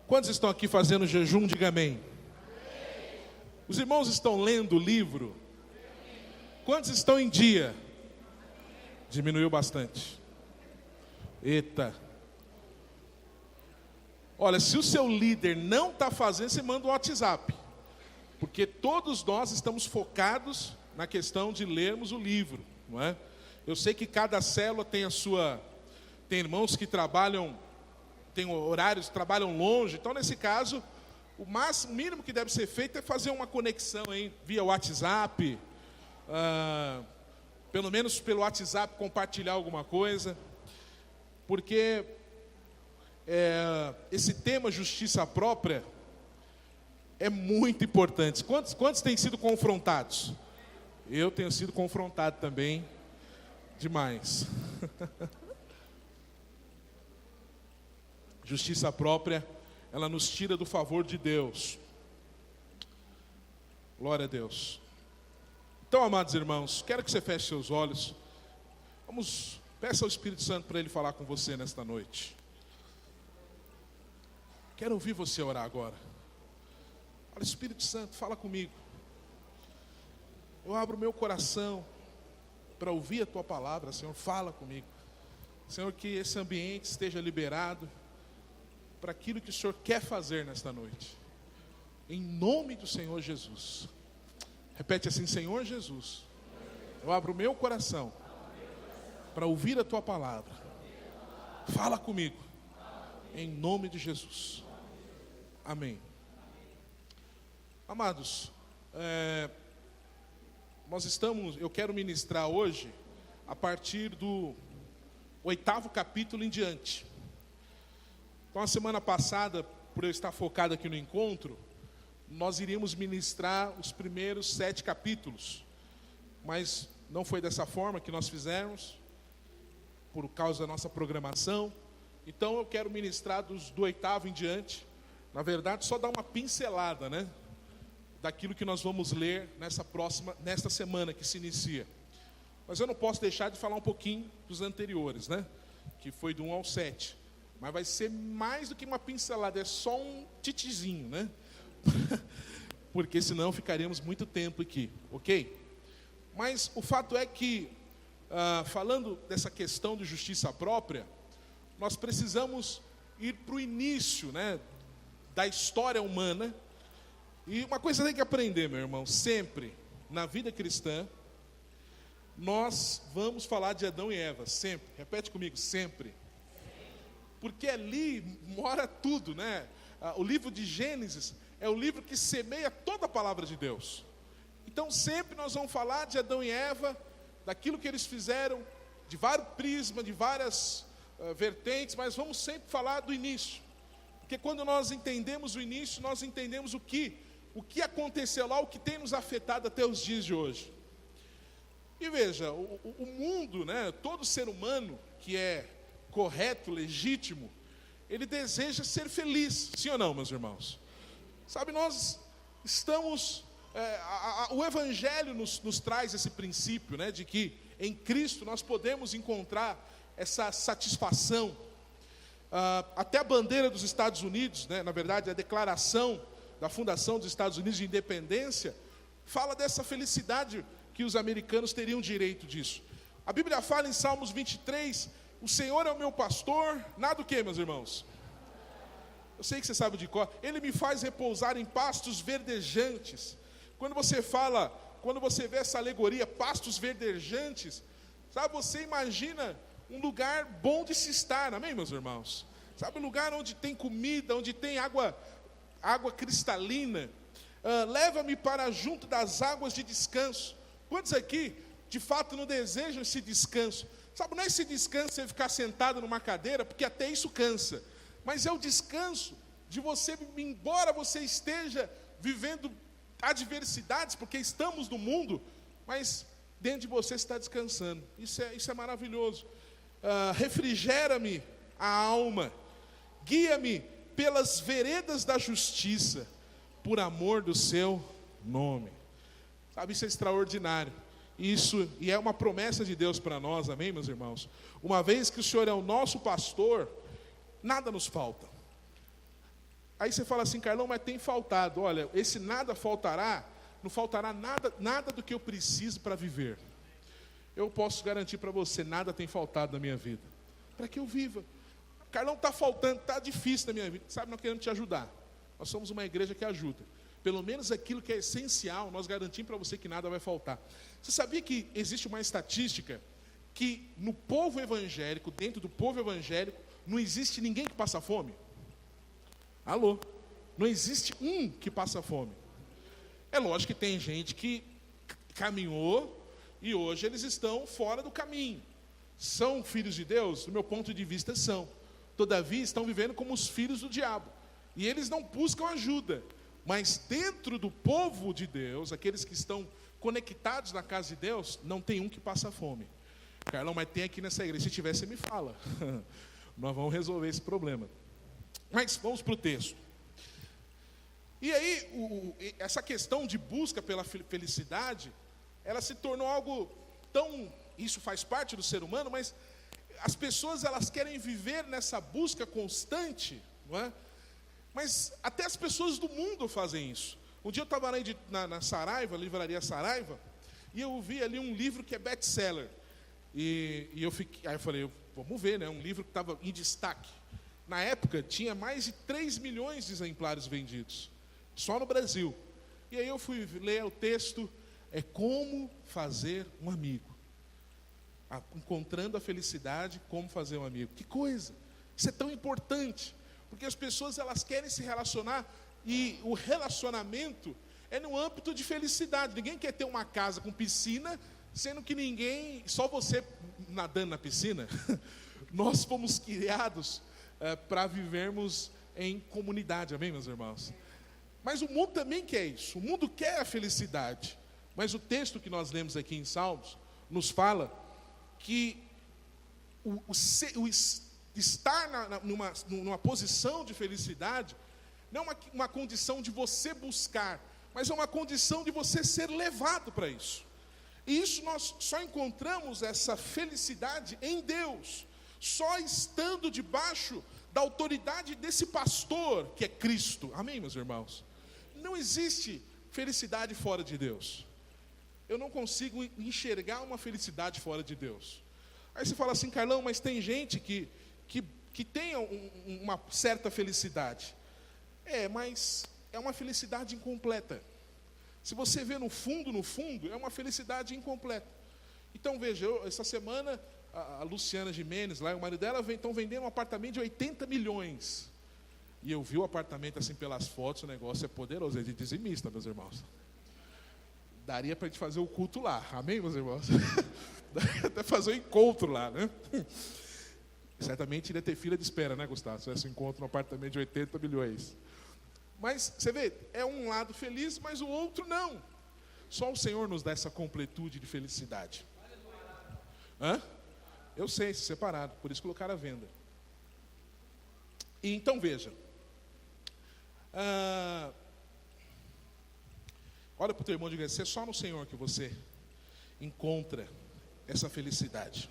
Quantos estão aqui fazendo jejum? Diga amém. Os irmãos estão lendo o livro? Quantos estão em dia? Diminuiu bastante. Eita. Olha, se o seu líder não está fazendo, você manda um WhatsApp. Porque todos nós estamos focados na questão de lermos o livro, não é? Eu sei que cada célula tem a sua... Tem irmãos que trabalham, tem horários, trabalham longe. Então, nesse caso, o mínimo que deve ser feito é fazer uma conexão via WhatsApp. Pelo menos pelo WhatsApp compartilhar alguma coisa. Porque esse tema justiça própria é muito importante. Quantos têm sido confrontados? Eu tenho sido confrontado também, demais. Justiça própria, ela nos tira do favor de Deus. Glória a Deus. Então, amados irmãos, quero que você feche seus olhos. Peça ao Espírito Santo para Ele falar com você nesta noite. Quero ouvir você orar agora. Fala, Espírito Santo, fala comigo. Eu abro meu coração para ouvir a Tua palavra, Senhor, fala comigo. Senhor, que esse ambiente esteja liberado para aquilo que o Senhor quer fazer nesta noite. Em nome do Senhor Jesus. Repete assim, Senhor Jesus, eu abro o meu coração para ouvir a Tua palavra. Fala comigo. Em nome de Jesus. Amém. Amados, eu quero ministrar hoje a partir do 8º capítulo em diante. Então, a semana passada, por eu estar focado aqui no encontro, nós iríamos ministrar os primeiros 7 capítulos, mas não foi dessa forma que nós fizemos, por causa da nossa programação. Então, eu quero ministrar do 8º em diante, na verdade, só dar uma pincelada, né? Daquilo que nós vamos ler nesta semana que se inicia. Mas eu não posso deixar de falar um pouquinho dos anteriores, né? Que foi do 1 ao 7. Mas vai ser mais do que uma pincelada, é só um titizinho, né? Porque senão ficaremos muito tempo aqui, ok? Mas o fato é que, falando dessa questão de justiça própria, nós precisamos ir para o início, né, da história humana. E uma coisa tem que aprender, meu irmão, sempre, na vida cristã, nós vamos falar de Adão e Eva, sempre. Repete comigo, sempre. Porque ali mora tudo, né? O livro de Gênesis é o livro que semeia toda a palavra de Deus. Então sempre nós vamos falar de Adão e Eva, daquilo que eles fizeram, de vários prismas, de várias vertentes, mas vamos sempre falar do início. Porque quando nós entendemos o início, nós entendemos o que aconteceu lá, o que tem nos afetado até os dias de hoje. E veja, o mundo, né, todo ser humano que é correto, legítimo, ele deseja ser feliz, sim ou não, meus irmãos? Sabe, nós estamos, o Evangelho nos traz esse princípio, né, de que em Cristo nós podemos encontrar essa satisfação. Até a bandeira dos Estados Unidos, né, na verdade a declaração da fundação dos Estados Unidos de independência, fala dessa felicidade que os americanos teriam direito disso. A Bíblia fala em Salmos 23, o Senhor é o meu pastor, nada o quê, meus irmãos? Eu sei que você sabe de cor. Ele me faz repousar em pastos verdejantes. Quando você vê essa alegoria, pastos verdejantes, sabe, você imagina um lugar bom de se estar, amém, meus irmãos? Sabe, um lugar onde tem comida, onde tem água cristalina. Leva-me para junto das águas de descanso. Quantos aqui, de fato, não desejam esse descanso? Sabe, não é esse descanso você ficar sentado numa cadeira, porque até isso cansa. Mas é o descanso de você, embora você esteja vivendo adversidades, porque estamos no mundo, mas dentro de você está descansando. Isso é maravilhoso. Refrigera-me a alma, guia-me pelas veredas da justiça, por amor do seu nome. Sabe, isso é extraordinário. E é uma promessa de Deus para nós, amém, meus irmãos? Uma vez que o Senhor é o nosso pastor, nada nos falta. Aí você fala assim, Carlão, mas tem faltado. Olha, esse nada faltará, não faltará nada do que eu preciso para viver. Eu posso garantir para você, nada tem faltado na minha vida. Para que eu viva. Carlão, está faltando, está difícil na minha vida. Sabe, nós queremos te ajudar. Nós somos uma igreja que ajuda. Pelo menos aquilo que é essencial, nós garantimos para você que nada vai faltar. Você sabia que existe uma estatística que no povo evangélico, dentro do povo evangélico, não existe ninguém que passa fome? Alô? Não existe um que passa fome. É lógico que tem gente que caminhou e hoje eles estão fora do caminho. São filhos de Deus? Do meu ponto de vista, são. Todavia, estão vivendo como os filhos do diabo. E eles não buscam ajuda. Mas dentro do povo de Deus, aqueles que estão conectados na casa de Deus, não tem um que passa fome. Carlão, mas tem aqui nessa igreja. Se tiver, você me fala. Nós vamos resolver esse problema. Mas vamos para o texto. E aí, essa questão de busca pela felicidade, ela se tornou algo tão... Isso faz parte do ser humano, mas as pessoas elas querem viver nessa busca constante, não é? Mas até as pessoas do mundo fazem isso. Um dia eu estava na Saraiva, livraria Saraiva, e eu vi ali um livro que é best-seller. Aí eu falei, vamos ver, né? Um livro que estava em destaque. Na época, tinha mais de 3 milhões de exemplares vendidos, só no Brasil. E aí eu fui ler o texto, é Como Fazer um Amigo. Encontrando a felicidade, como fazer um amigo. Que coisa! Isso é tão importante. Porque as pessoas elas querem se relacionar e o relacionamento é no âmbito de felicidade. Ninguém quer ter uma casa com piscina, sendo que só você nadando na piscina. Nós fomos criados para vivermos em comunidade, amém, meus irmãos? Mas o mundo também quer isso, o mundo quer a felicidade. Mas o texto que nós lemos aqui em Salmos nos fala que estar numa posição de felicidade não é uma condição de você buscar, mas é uma condição de você ser levado para isso. E isso nós só encontramos essa felicidade em Deus, só estando debaixo da autoridade desse pastor que é Cristo. Amém, meus irmãos? Não existe felicidade fora de Deus. Eu não consigo enxergar uma felicidade fora de Deus. Aí você fala assim, Carlão, mas tem gente que tem uma certa felicidade. Mas é uma felicidade incompleta. Se você vê no fundo, é uma felicidade incompleta. Então veja, essa semana a Luciana Gimenez, lá, o marido dela, estão vendendo um apartamento de 80 milhões. E eu vi o apartamento assim pelas fotos, o negócio é poderoso, é de dizimista, meus irmãos. Daria para a gente fazer o culto lá, amém, meus irmãos? Daria até fazer o encontro lá, né? Certamente iria ter fila de espera, né, Gustavo? Se tivesse um encontro no apartamento de 80 milhões. Mas, você vê, é um lado feliz, mas o outro não. Só o Senhor nos dá essa completude de felicidade. Hã? Eu sei, separado, por isso colocaram à venda. E então veja. Olha para o teu irmão e diga, é só no Senhor que você encontra essa felicidade.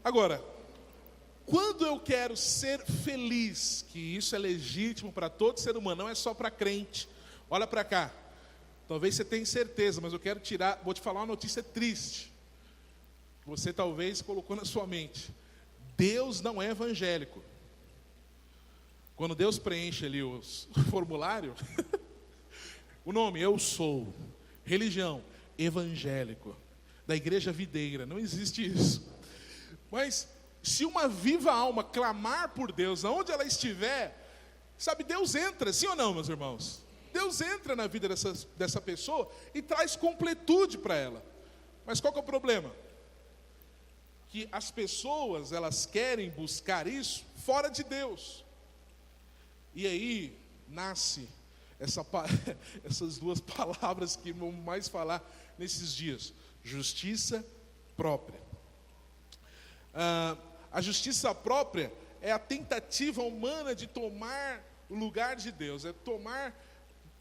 Agora, quando eu quero ser feliz, que isso é legítimo para todo ser humano, não é só para crente. Olha para cá. Talvez você tenha certeza, mas eu quero vou te falar uma notícia triste. Você talvez colocou na sua mente. Deus não é evangélico. Quando Deus preenche ali o formulário, o nome, eu sou, religião, evangélico, da igreja videira, não existe isso. Mas se uma viva alma clamar por Deus, aonde ela estiver, sabe, Deus entra, sim ou não, meus irmãos? Deus entra na vida dessa pessoa e traz completude para ela. Mas qual que é o problema? Que as pessoas, elas querem buscar isso fora de Deus. E aí, nasce essas duas palavras que vamos mais falar nesses dias. Justiça própria. A justiça própria é a tentativa humana de tomar o lugar de Deus, é tomar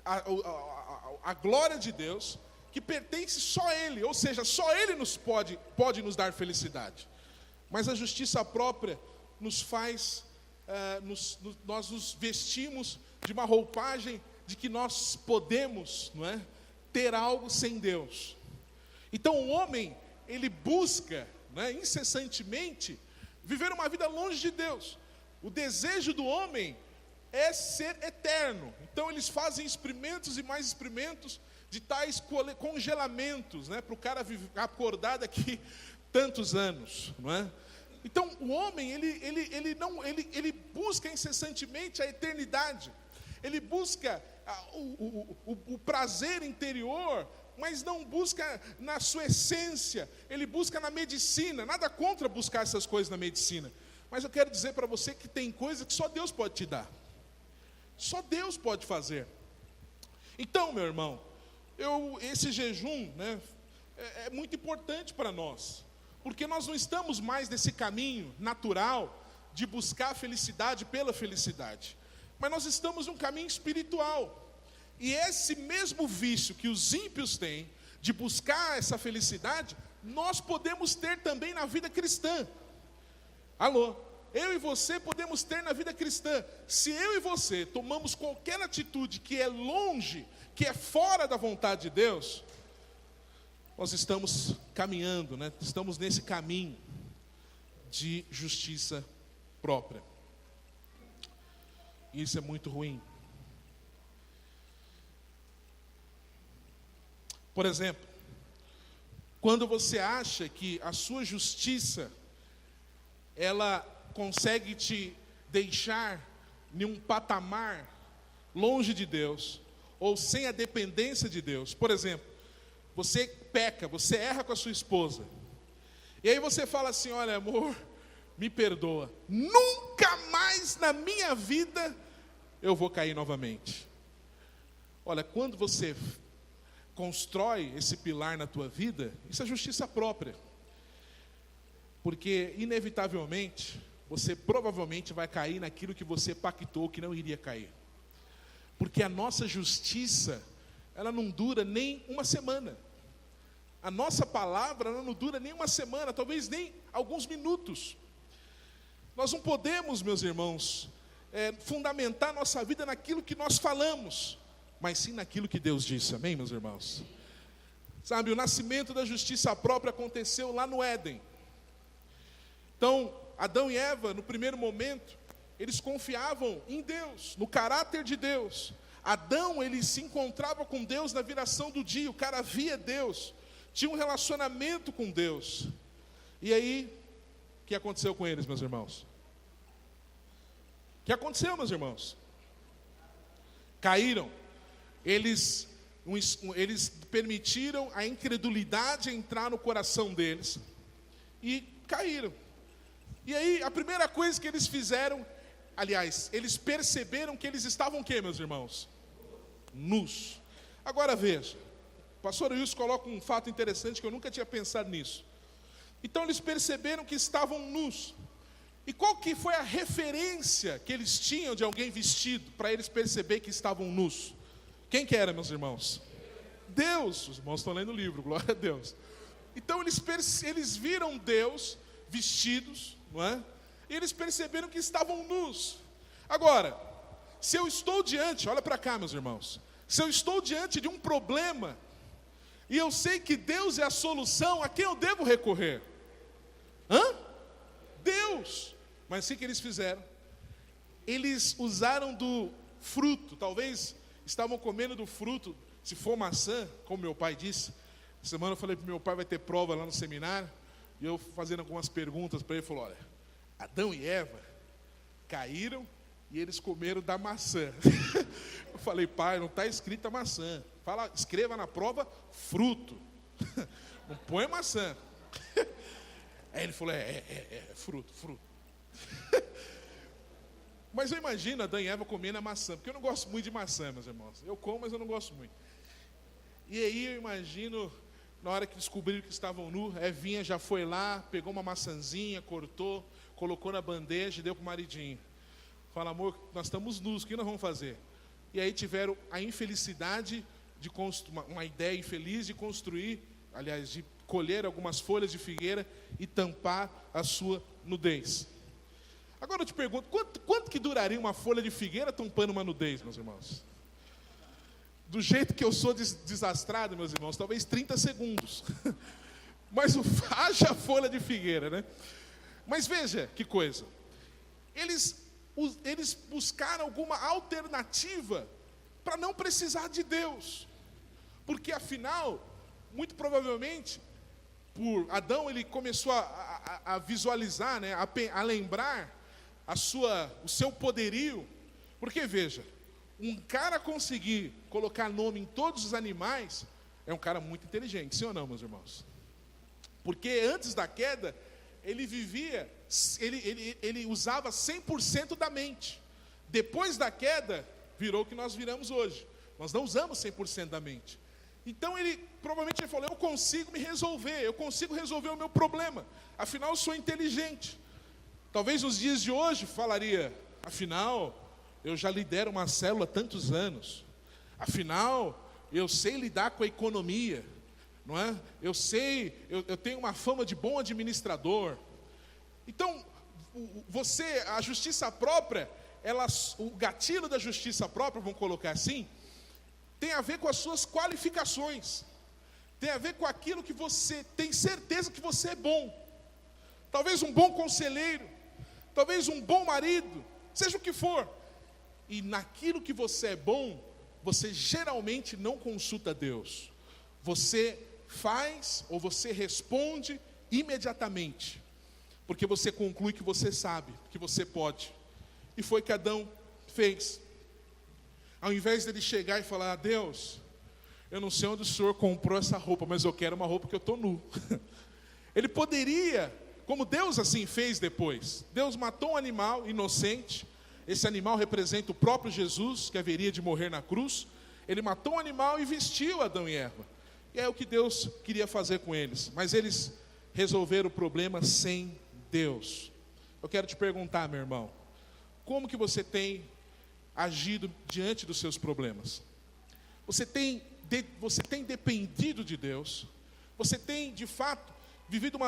a glória de Deus, que pertence só a Ele, ou seja, só Ele pode nos dar felicidade. Mas a justiça própria nos faz, nós nos vestimos de uma roupagem de que nós podemos, não é, ter algo sem Deus. Então o homem, ele busca, não é, incessantemente viver uma vida longe de Deus. O desejo do homem é ser eterno. Então eles fazem experimentos e mais experimentos de tais congelamentos, né, para o cara acordar daqui tantos anos, não é? Então o homem, ele busca incessantemente a eternidade. Ele busca o prazer interior, mas não busca na sua essência. Ele busca na medicina. Nada contra buscar essas coisas na medicina, mas eu quero dizer para você que tem coisas que só Deus pode te dar. Só Deus pode fazer. Então, meu irmão, esse jejum, né, é muito importante para nós, porque nós não estamos mais nesse caminho natural de buscar a felicidade pela felicidade, mas nós estamos num caminho espiritual. E esse mesmo vício que os ímpios têm de buscar essa felicidade, nós podemos ter também na vida cristã. Alô? Eu e você podemos ter na vida cristã. Se eu e você tomamos qualquer atitude que é longe, que é fora da vontade de Deus, nós estamos caminhando, né? Estamos nesse caminho de justiça própria. Isso é muito ruim. Por exemplo, quando você acha que a sua justiça, ela consegue te deixar em um patamar longe de Deus, ou sem a dependência de Deus. Por exemplo, você peca, você erra com a sua esposa, e aí você fala assim: olha, amor, me perdoa, nunca mais na minha vida eu vou cair novamente. Olha, quando você constrói esse pilar na tua vida, isso é justiça própria, porque inevitavelmente você provavelmente vai cair naquilo que você pactou que não iria cair, porque a nossa justiça, ela não dura nem uma semana. A nossa palavra, ela não dura nem uma semana, talvez nem alguns minutos. Nós não podemos, meus irmãos, fundamentar nossa vida naquilo que nós falamos, mas sim naquilo que Deus disse. Amém, meus irmãos? Sabe, o nascimento da justiça própria aconteceu lá no Éden. Então, Adão e Eva, no primeiro momento, eles confiavam em Deus, no caráter de Deus. Adão, ele se encontrava com Deus na viração do dia, o cara via Deus, tinha um relacionamento com Deus. E aí, o que aconteceu com eles, meus irmãos? O que aconteceu, meus irmãos? Caíram. Eles permitiram a incredulidade entrar no coração deles e caíram. E aí, a primeira coisa que eles fizeram, aliás, eles perceberam que eles estavam o quê, meus irmãos? Nus. Agora veja, o pastor Wilson coloca um fato interessante que eu nunca tinha pensado nisso. Então eles perceberam que estavam nus. E qual que foi a referência que eles tinham de alguém vestido para eles perceber que estavam nus? Quem que era, meus irmãos? Deus. Os irmãos estão lendo o livro, glória a Deus. Então eles viram Deus vestidos, não é? E eles perceberam que estavam nus. Agora, se eu estou diante, olha para cá, meus irmãos, se eu estou diante de um problema, e eu sei que Deus é a solução, a quem eu devo recorrer? Deus. Mas o que eles fizeram? Eles usaram do fruto, talvez estavam comendo do fruto, se for maçã, como meu pai disse. Essa semana eu falei para meu pai, vai ter prova lá no seminário, e eu fazendo algumas perguntas para ele, falou: olha, Adão e Eva caíram e eles comeram da maçã. Eu falei: pai, não está escrita maçã, escreva na prova fruto, não põe maçã. Aí ele falou: fruto. Mas eu imagino Adão e Eva comendo a maçã, porque eu não gosto muito de maçã, meus irmãos. Eu como, mas eu não gosto muito. E aí eu imagino, na hora que descobriram que estavam nus, Evinha já foi lá, pegou uma maçãzinha, cortou, colocou na bandeja e deu para o maridinho. Fala: amor, nós estamos nus, o que nós vamos fazer? E aí tiveram a infelicidade de uma ideia infeliz de construir, aliás, de colher algumas folhas de figueira e tampar a sua nudez. Agora eu te pergunto, quanto que duraria uma folha de figueira tampando uma nudez, meus irmãos? Do jeito que eu sou desastrado, meus irmãos, talvez 30 segundos. Mas haja folha de figueira, né? Mas veja que coisa. Eles buscaram alguma alternativa para não precisar de Deus. Porque afinal, muito provavelmente, por Adão, ele começou a visualizar, né, a lembrar o seu poderio. Porque veja, um cara conseguir colocar nome em todos os animais, é um cara muito inteligente, sim ou não, meus irmãos? Porque antes da queda, ele usava 100% da mente. Depois da queda, virou o que nós viramos hoje. Nós não usamos 100% da mente. Então provavelmente ele falou, eu consigo me resolver, eu consigo resolver o meu problema. Afinal, eu sou inteligente. Talvez nos dias de hoje falaria, afinal, eu já lidero uma célula há tantos anos. Afinal, eu sei lidar com a economia. Não é? Eu tenho uma fama de bom administrador. Então, a justiça própria, o gatilho da justiça própria, vamos colocar assim, tem a ver com as suas qualificações, tem a ver com aquilo que você tem certeza que você é bom. Talvez um bom conselheiro, talvez um bom marido, seja o que for. E naquilo que você é bom, você geralmente não consulta Deus. Você faz ou você responde imediatamente, porque você conclui que você sabe, que você pode. E foi que Adão fez. Ao invés dele chegar e falar, Deus, eu não sei onde o Senhor comprou essa roupa, mas eu quero uma roupa que eu estou nu. Ele poderia, como Deus assim fez depois. Deus matou um animal inocente. Esse animal representa o próprio Jesus, que haveria de morrer na cruz. Ele matou um animal e vestiu Adão e Eva. E é o que Deus queria fazer com eles. Mas eles resolveram o problema sem Deus. Eu quero te perguntar, meu irmão, como que você tem agido diante dos seus problemas? Você tem dependido de Deus? Você tem, de fato, vivido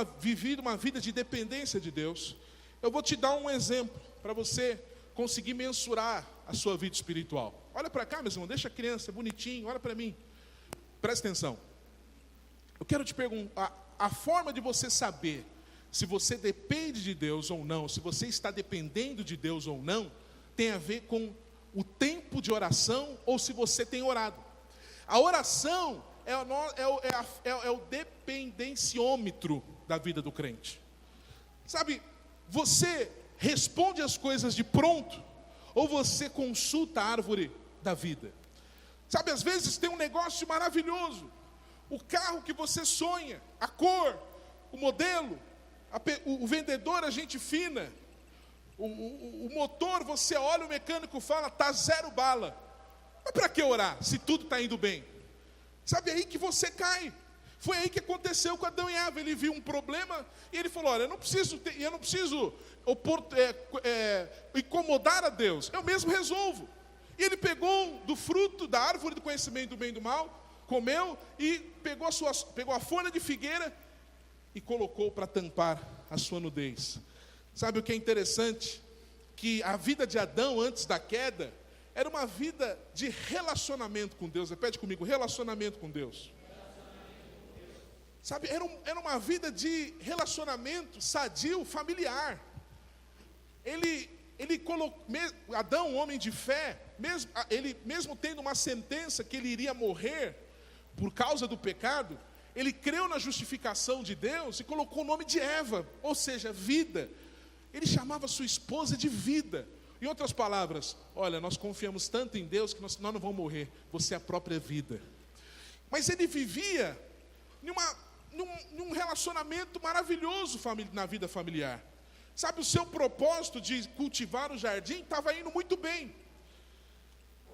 uma vida de dependência de Deus? Eu vou te dar um exemplo para você conseguir mensurar a sua vida espiritual. Olha para cá, meu irmão, deixa a criança bonitinho, olha para mim. Presta atenção. Eu quero te perguntar, a forma de você saber se você depende de Deus ou não, se você está dependendo de Deus ou não, tem a ver com o tempo de oração ou se você tem orado. A oração é o dependenciômetro da vida do crente. Sabe, você responde as coisas de pronto ou você consulta a árvore da vida? Sabe, às vezes tem um negócio maravilhoso, o carro que você sonha, a cor, o modelo, o vendedor, a gente fina, o motor, você olha, o mecânico fala, está 0 bala. Mas para que orar, se tudo está indo bem? Sabe, é aí que você cai. Foi aí que aconteceu com Adão e Eva. Ele viu um problema e ele falou, olha, eu não preciso incomodar a Deus, eu mesmo resolvo. E ele pegou do fruto da árvore do conhecimento do bem e do mal, comeu e pegou a folha de figueira e colocou para tampar a sua nudez. Sabe o que é interessante? Que a vida de Adão antes da queda era uma vida de relacionamento com Deus. Repete comigo, relacionamento com Deus. Sabe, era uma vida de relacionamento sadio, familiar. Adão, um homem de fé, mesmo tendo uma sentença que ele iria morrer por causa do pecado, ele creu na justificação de Deus e colocou o nome de Eva, ou seja, vida. Ele chamava sua esposa de vida. Em outras palavras, olha, nós confiamos tanto em Deus que nós não vamos morrer, você é a própria vida. Mas ele vivia num relacionamento maravilhoso na vida familiar. Sabe, o seu propósito de cultivar o jardim estava indo muito bem.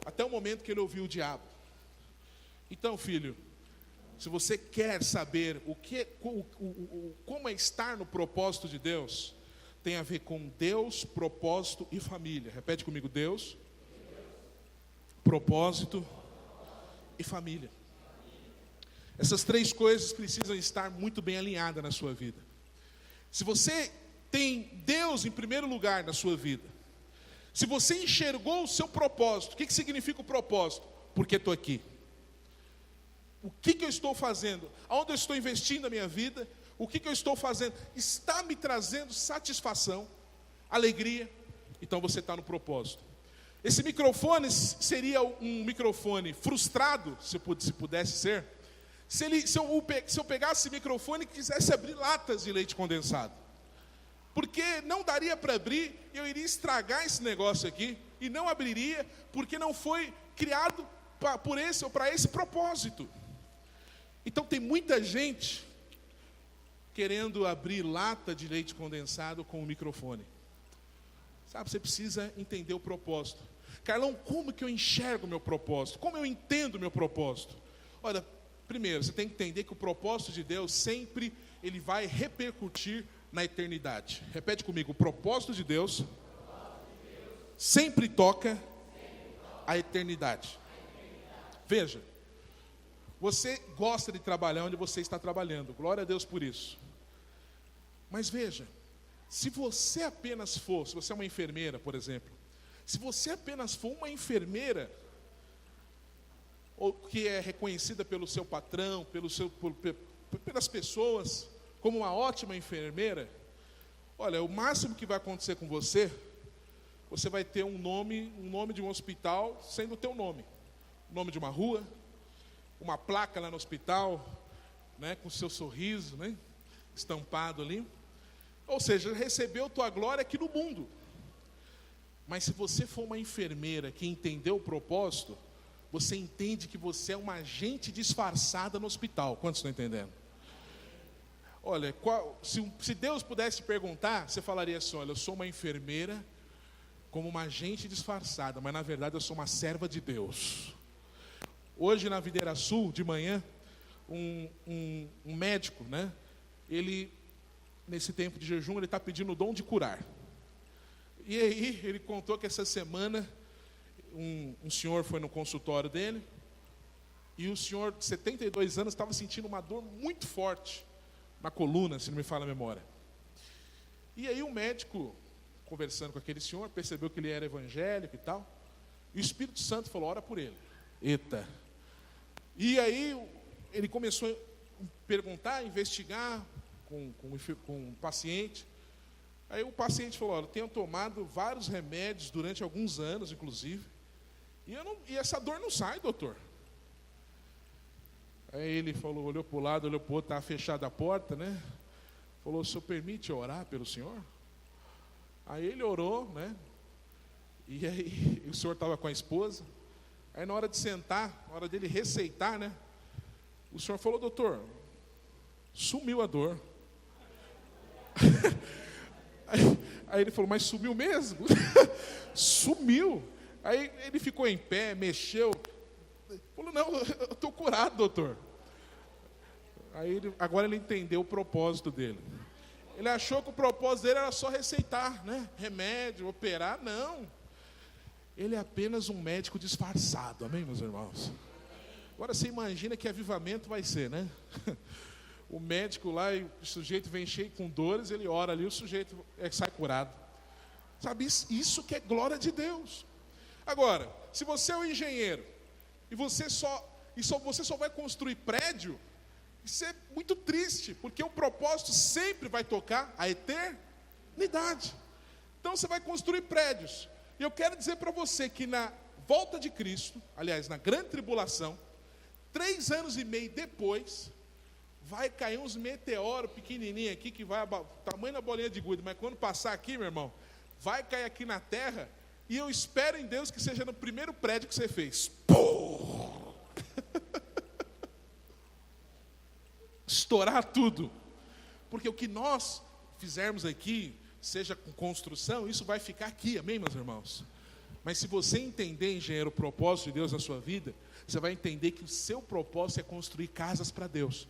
Até o momento que ele ouviu o diabo. Então, filho, se você quer saber como é estar no propósito de Deus, tem a ver com Deus, propósito e família. Repete comigo, Deus, propósito e família. Essas 3 coisas precisam estar muito bem alinhadas na sua vida. Se você tem Deus em primeiro lugar na sua vida, se você enxergou o seu propósito, o que significa o propósito? Porque estou aqui. O que eu estou fazendo? Aonde eu estou investindo a minha vida? O que eu estou fazendo? Está me trazendo satisfação, alegria? Então você está no propósito. Esse microfone seria um microfone frustrado, se pudesse ser, se eu pegasse esse microfone e quisesse abrir latas de leite condensado. Porque não daria para abrir, eu iria estragar esse negócio aqui, e não abriria, porque não foi criado para esse propósito. Então tem muita gente querendo abrir lata de leite condensado com o microfone. Sabe, você precisa entender o propósito. Carlão, como que eu enxergo o meu propósito? Como eu entendo o meu propósito? Olha, primeiro, você tem que entender que o propósito de Deus sempre ele vai repercutir na eternidade. Repete comigo, o propósito de Deus sempre toca a eternidade. Veja, você gosta de trabalhar onde você está trabalhando, glória a Deus por isso. Mas veja, se você é uma enfermeira, por exemplo, se você apenas for uma enfermeira, ou que é reconhecida pelo seu patrão, pelas pessoas, como uma ótima enfermeira, olha, o máximo que vai acontecer com você, você vai ter um nome de um hospital sendo o teu nome. O nome de uma rua, uma placa lá no hospital, né, com o seu sorriso, né, estampado ali. Ou seja, recebeu tua glória aqui no mundo. Mas se você for uma enfermeira que entendeu o propósito, você entende que você é uma agente disfarçada no hospital. Quantos estão entendendo? Olha, se Deus pudesse te perguntar, você falaria assim, olha, eu sou uma enfermeira como uma agente disfarçada, mas na verdade eu sou uma serva de Deus. Hoje na Videira Sul, de manhã, um médico, né, ele, nesse tempo de jejum, ele está pedindo o dom de curar. E aí ele contou que essa semana um senhor foi no consultório dele, e o senhor de 72 anos estava sentindo uma dor muito forte na coluna, se não me falha a memória. E aí o médico, conversando com aquele senhor, percebeu que ele era evangélico e tal, e o Espírito Santo falou, ora por ele. Eita! E aí ele começou a perguntar, investigar com o paciente. Aí o paciente falou, olha, eu tenho tomado vários remédios durante alguns anos, inclusive, e essa dor não sai, doutor. Aí ele falou, olhou para o lado, olhou para o outro, estava fechada a porta, né? Falou, o senhor permite orar pelo senhor? Aí ele orou, né? E aí o senhor estava com a esposa. Aí na hora de sentar, na hora dele receitar, né? O senhor falou, doutor, sumiu a dor. Aí ele falou, mas sumiu mesmo? Sumiu. Aí ele ficou em pé, mexeu. Falou, não, eu estou curado, doutor. Aí agora ele entendeu o propósito dele. Ele achou que o propósito dele era só receitar, né? Remédio, operar, não. Ele é apenas um médico disfarçado, amém, meus irmãos? Agora você imagina que avivamento vai ser, né? O médico lá, e o sujeito vem cheio com dores, ele ora ali, o sujeito sai curado. Sabe, isso que é glória de Deus. Agora, se você é um engenheiro, e você só vai construir prédio, isso é muito triste, porque o propósito sempre vai tocar a eternidade. Então você vai construir prédios. E eu quero dizer para você que na volta de Cristo, aliás, na grande tribulação, 3 anos e meio depois, vai cair uns meteoros pequenininhos aqui, que vai, tamanho da bolinha de gude, mas quando passar aqui, meu irmão, vai cair aqui na terra, e eu espero em Deus que seja no primeiro prédio que você fez. Pô! Estourar tudo. Porque o que nós fizermos aqui, seja com construção, isso vai ficar aqui, amém, meus irmãos? Mas se você entender, engenheiro, o propósito de Deus na sua vida, você vai entender que o seu propósito é construir casas para Deus.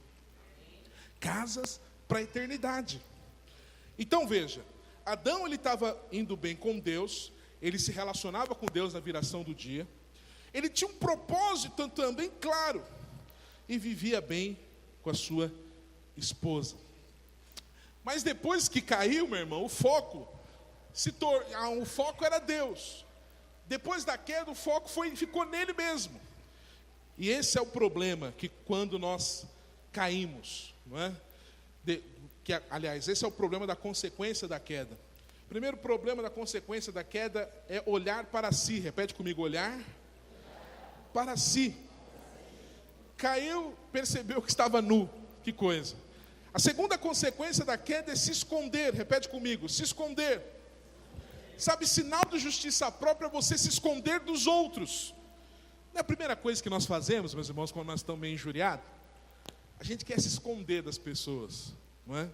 Casas para a eternidade. Então veja, Adão ele estava indo bem com Deus, ele se relacionava com Deus na viração do dia, ele tinha um propósito também claro, e vivia bem com a sua esposa. Mas depois que caiu, meu irmão, o foco era Deus. Depois da queda, o foco ficou nele mesmo. E esse é o problema, que quando nós caímos, não é? Aliás, esse é o problema da consequência da queda. O primeiro problema da consequência da queda é olhar para si. Repete comigo, olhar para si. Caiu, percebeu que estava nu. Que coisa. A segunda consequência da queda é se esconder. Repete comigo, se esconder. Sabe, sinal de justiça própria é você se esconder dos outros. Não é a primeira coisa que nós fazemos, meus irmãos, quando nós estamos meio injuriados? A gente quer se esconder das pessoas, não é?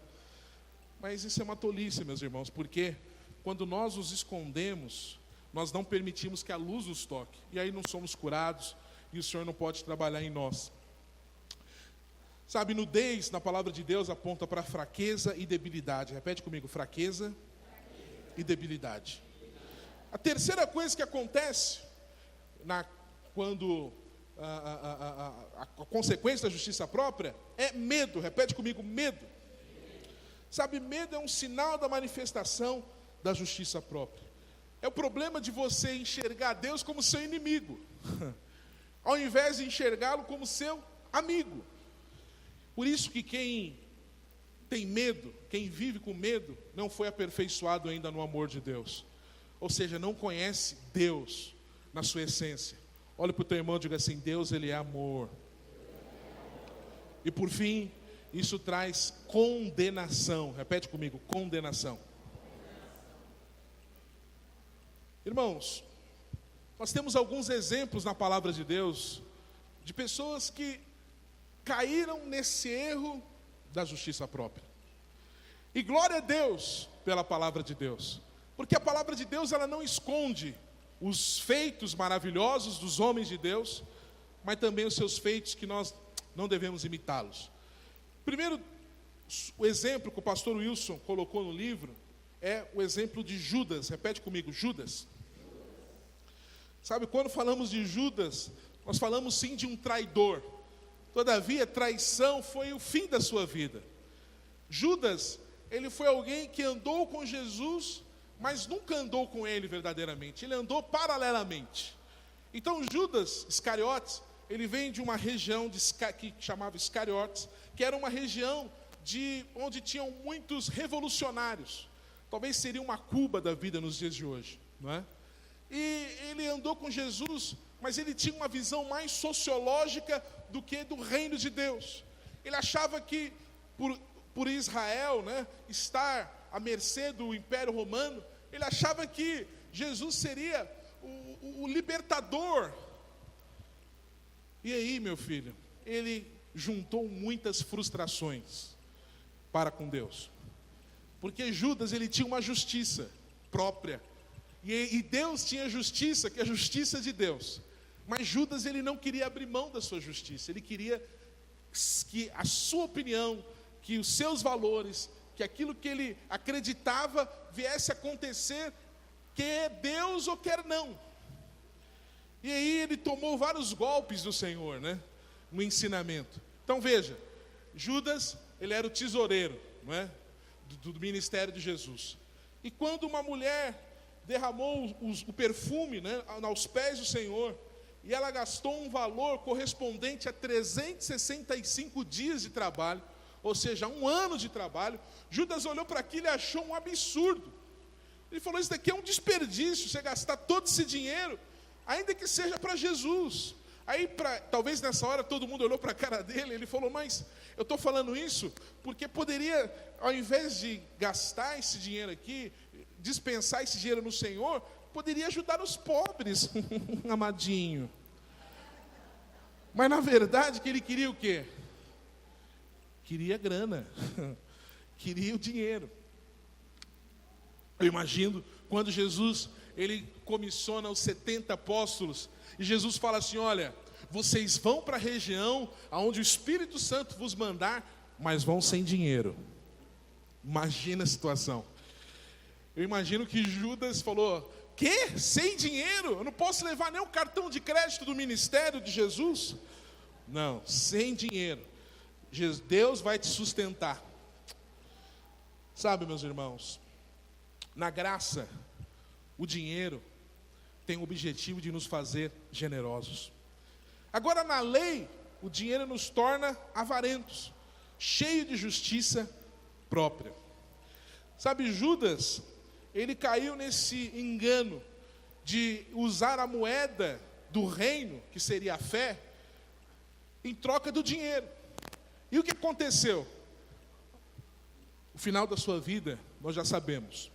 Mas isso é uma tolice, meus irmãos, porque quando nós nos escondemos, nós não permitimos que a luz nos toque. E aí não somos curados e o Senhor não pode trabalhar em nós. Sabe, nudez na palavra de Deus aponta para fraqueza e debilidade. Repete comigo, fraqueza e debilidade. A terceira coisa que acontece quando a consequência da justiça própria é medo. Repete comigo, medo. Sabe, medo é um sinal da manifestação da justiça própria. É o problema de você enxergar Deus como seu inimigo, ao invés de enxergá-lo como seu amigo. Por isso que quem tem medo, quem vive com medo, não foi aperfeiçoado ainda no amor de Deus. Ou seja, não conhece Deus na sua essência. Olha para o teu irmão e diga assim, Deus, Ele é amor. E por fim, isso traz condenação. Repete comigo, condenação. Irmãos, nós temos alguns exemplos na palavra de Deus, de pessoas que caíram nesse erro da justiça própria. E glória a Deus pela palavra de Deus. Porque a palavra de Deus, ela não esconde os feitos maravilhosos dos homens de Deus, mas também os seus feitos que nós não devemos imitá-los. Primeiro, o exemplo que o pastor Wilson colocou no livro é o exemplo de Judas. Repete comigo, Judas. Sabe, quando falamos de Judas, nós falamos sim de um traidor. Todavia, traição foi o fim da sua vida. Judas, ele foi alguém que andou com Jesus, mas nunca andou com ele verdadeiramente. Ele andou paralelamente. Então, Judas Iscariotes, ele vem de uma região que chamava Iscariotes, que era uma região onde tinham muitos revolucionários. Talvez seria uma Cuba da vida nos dias de hoje, não é? E ele andou com Jesus, mas ele tinha uma visão mais sociológica do que do reino de Deus. Ele achava que por Israel, né, estar à mercê do Império Romano, ele achava que Jesus seria o libertador. E aí, meu filho, ele juntou muitas frustrações para com Deus. Porque Judas, ele tinha uma justiça própria. E Deus tinha justiça, que é a justiça de Deus. Mas Judas, ele não queria abrir mão da sua justiça. Ele queria que a sua opinião, que os seus valores, que aquilo que ele acreditava viesse a acontecer, quer Deus ou quer não. E aí ele tomou vários golpes do Senhor, né, no ensinamento. Então veja, Judas, ele era o tesoureiro, não é, do ministério de Jesus. E quando uma mulher derramou o perfume, né, aos pés do Senhor, e ela gastou um valor correspondente a 365 dias de trabalho, ou seja, 1 ano de trabalho, Judas olhou para aquilo e achou um absurdo. Ele falou, isso daqui é um desperdício, você gastar todo esse dinheiro, ainda que seja para Jesus. Aí, talvez nessa hora, todo mundo olhou para a cara dele, ele falou, mas eu estou falando isso porque poderia, ao invés de gastar esse dinheiro aqui, dispensar esse dinheiro no Senhor, poderia ajudar os pobres, amadinho. Mas na verdade, que ele queria o quê? Queria grana, queria o dinheiro. Eu imagino quando Jesus, ele comissiona os 70 apóstolos, e Jesus fala assim, olha, vocês vão para a região onde o Espírito Santo vos mandar, mas vão sem dinheiro. Imagina a situação. Eu imagino que Judas falou, quê? Sem dinheiro? Eu não posso levar nem o cartão de crédito do ministério de Jesus? Não, sem dinheiro. Deus vai te sustentar. Sabe, meus irmãos, na graça, o dinheiro tem o objetivo de nos fazer generosos. Agora, na lei, o dinheiro nos torna avarentos, cheios de justiça própria. Sabe, Judas, ele caiu nesse engano de usar a moeda do reino, que seria a fé, em troca do dinheiro. E o que aconteceu? O final da sua vida, nós já sabemos.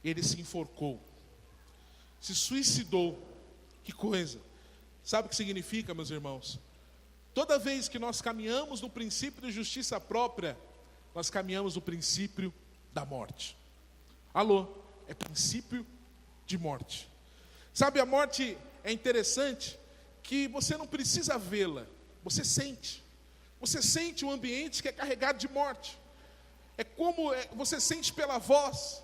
Ele se enforcou, se suicidou. Que coisa! Sabe o que significa, meus irmãos? Toda vez que nós caminhamos no princípio de justiça própria, nós caminhamos no princípio da morte. Alô? É princípio de morte. Sabe, a morte é interessante que você não precisa vê-la, você sente. Você sente um ambiente que é carregado de morte. É como você sente pela voz,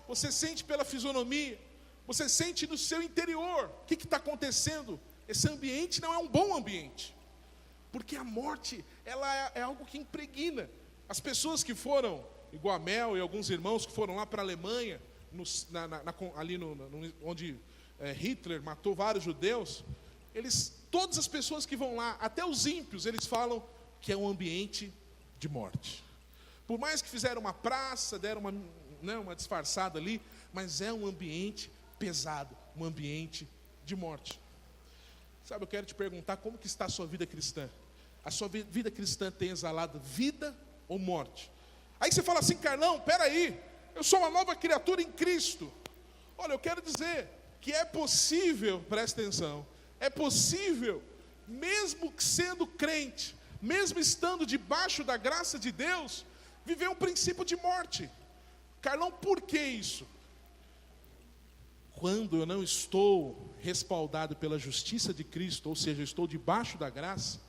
você sente pela fisionomia, você sente no seu interior. O que está acontecendo? Esse ambiente não é um bom ambiente. Porque a morte, ela é algo que impregna. As pessoas que foram, igual a Mel e alguns irmãos que foram lá para a Alemanha, onde Hitler matou vários judeus, todas as pessoas que vão lá, até os ímpios, eles falam que é um ambiente de morte. Por mais que fizeram uma praça, deram uma disfarçada ali, mas é um ambiente pesado, um ambiente de morte. Sabe, eu quero te perguntar, como que está a sua vida cristã? A sua vida cristã tem exalado vida ou morte? Aí você fala assim: Carlão, peraí, eu sou uma nova criatura em Cristo. Olha, eu quero dizer que é possível, presta atenção, é possível, mesmo sendo crente, mesmo estando debaixo da graça de Deus, viver um princípio de morte. Carlão, por que isso? Quando eu não estou respaldado pela justiça de Cristo, ou seja, eu estou debaixo da graça,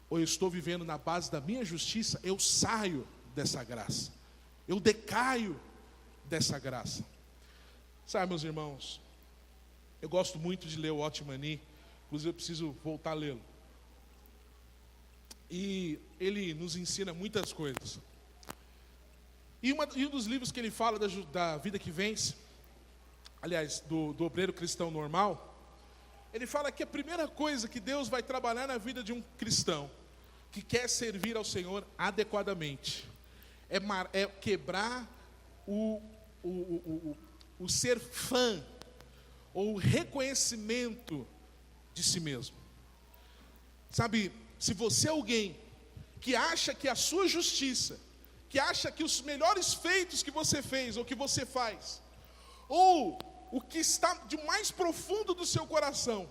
ou eu estou vivendo na base da minha justiça, eu saio dessa graça, eu decaio dessa graça. Sabe, meus irmãos, eu gosto muito de ler o Otmani, inclusive eu preciso voltar a lê-lo. E ele nos ensina muitas coisas. E um dos livros que ele fala da vida que vence, aliás, do obreiro cristão normal, ele fala que a primeira coisa que Deus vai trabalhar na vida de um cristão que quer servir ao Senhor adequadamente é quebrar o ser fã ou o reconhecimento de si mesmo. Sabe, se você é alguém que acha que a sua justiça, que acha que os melhores feitos que você fez ou que você faz, ou o que está de mais profundo do seu coração,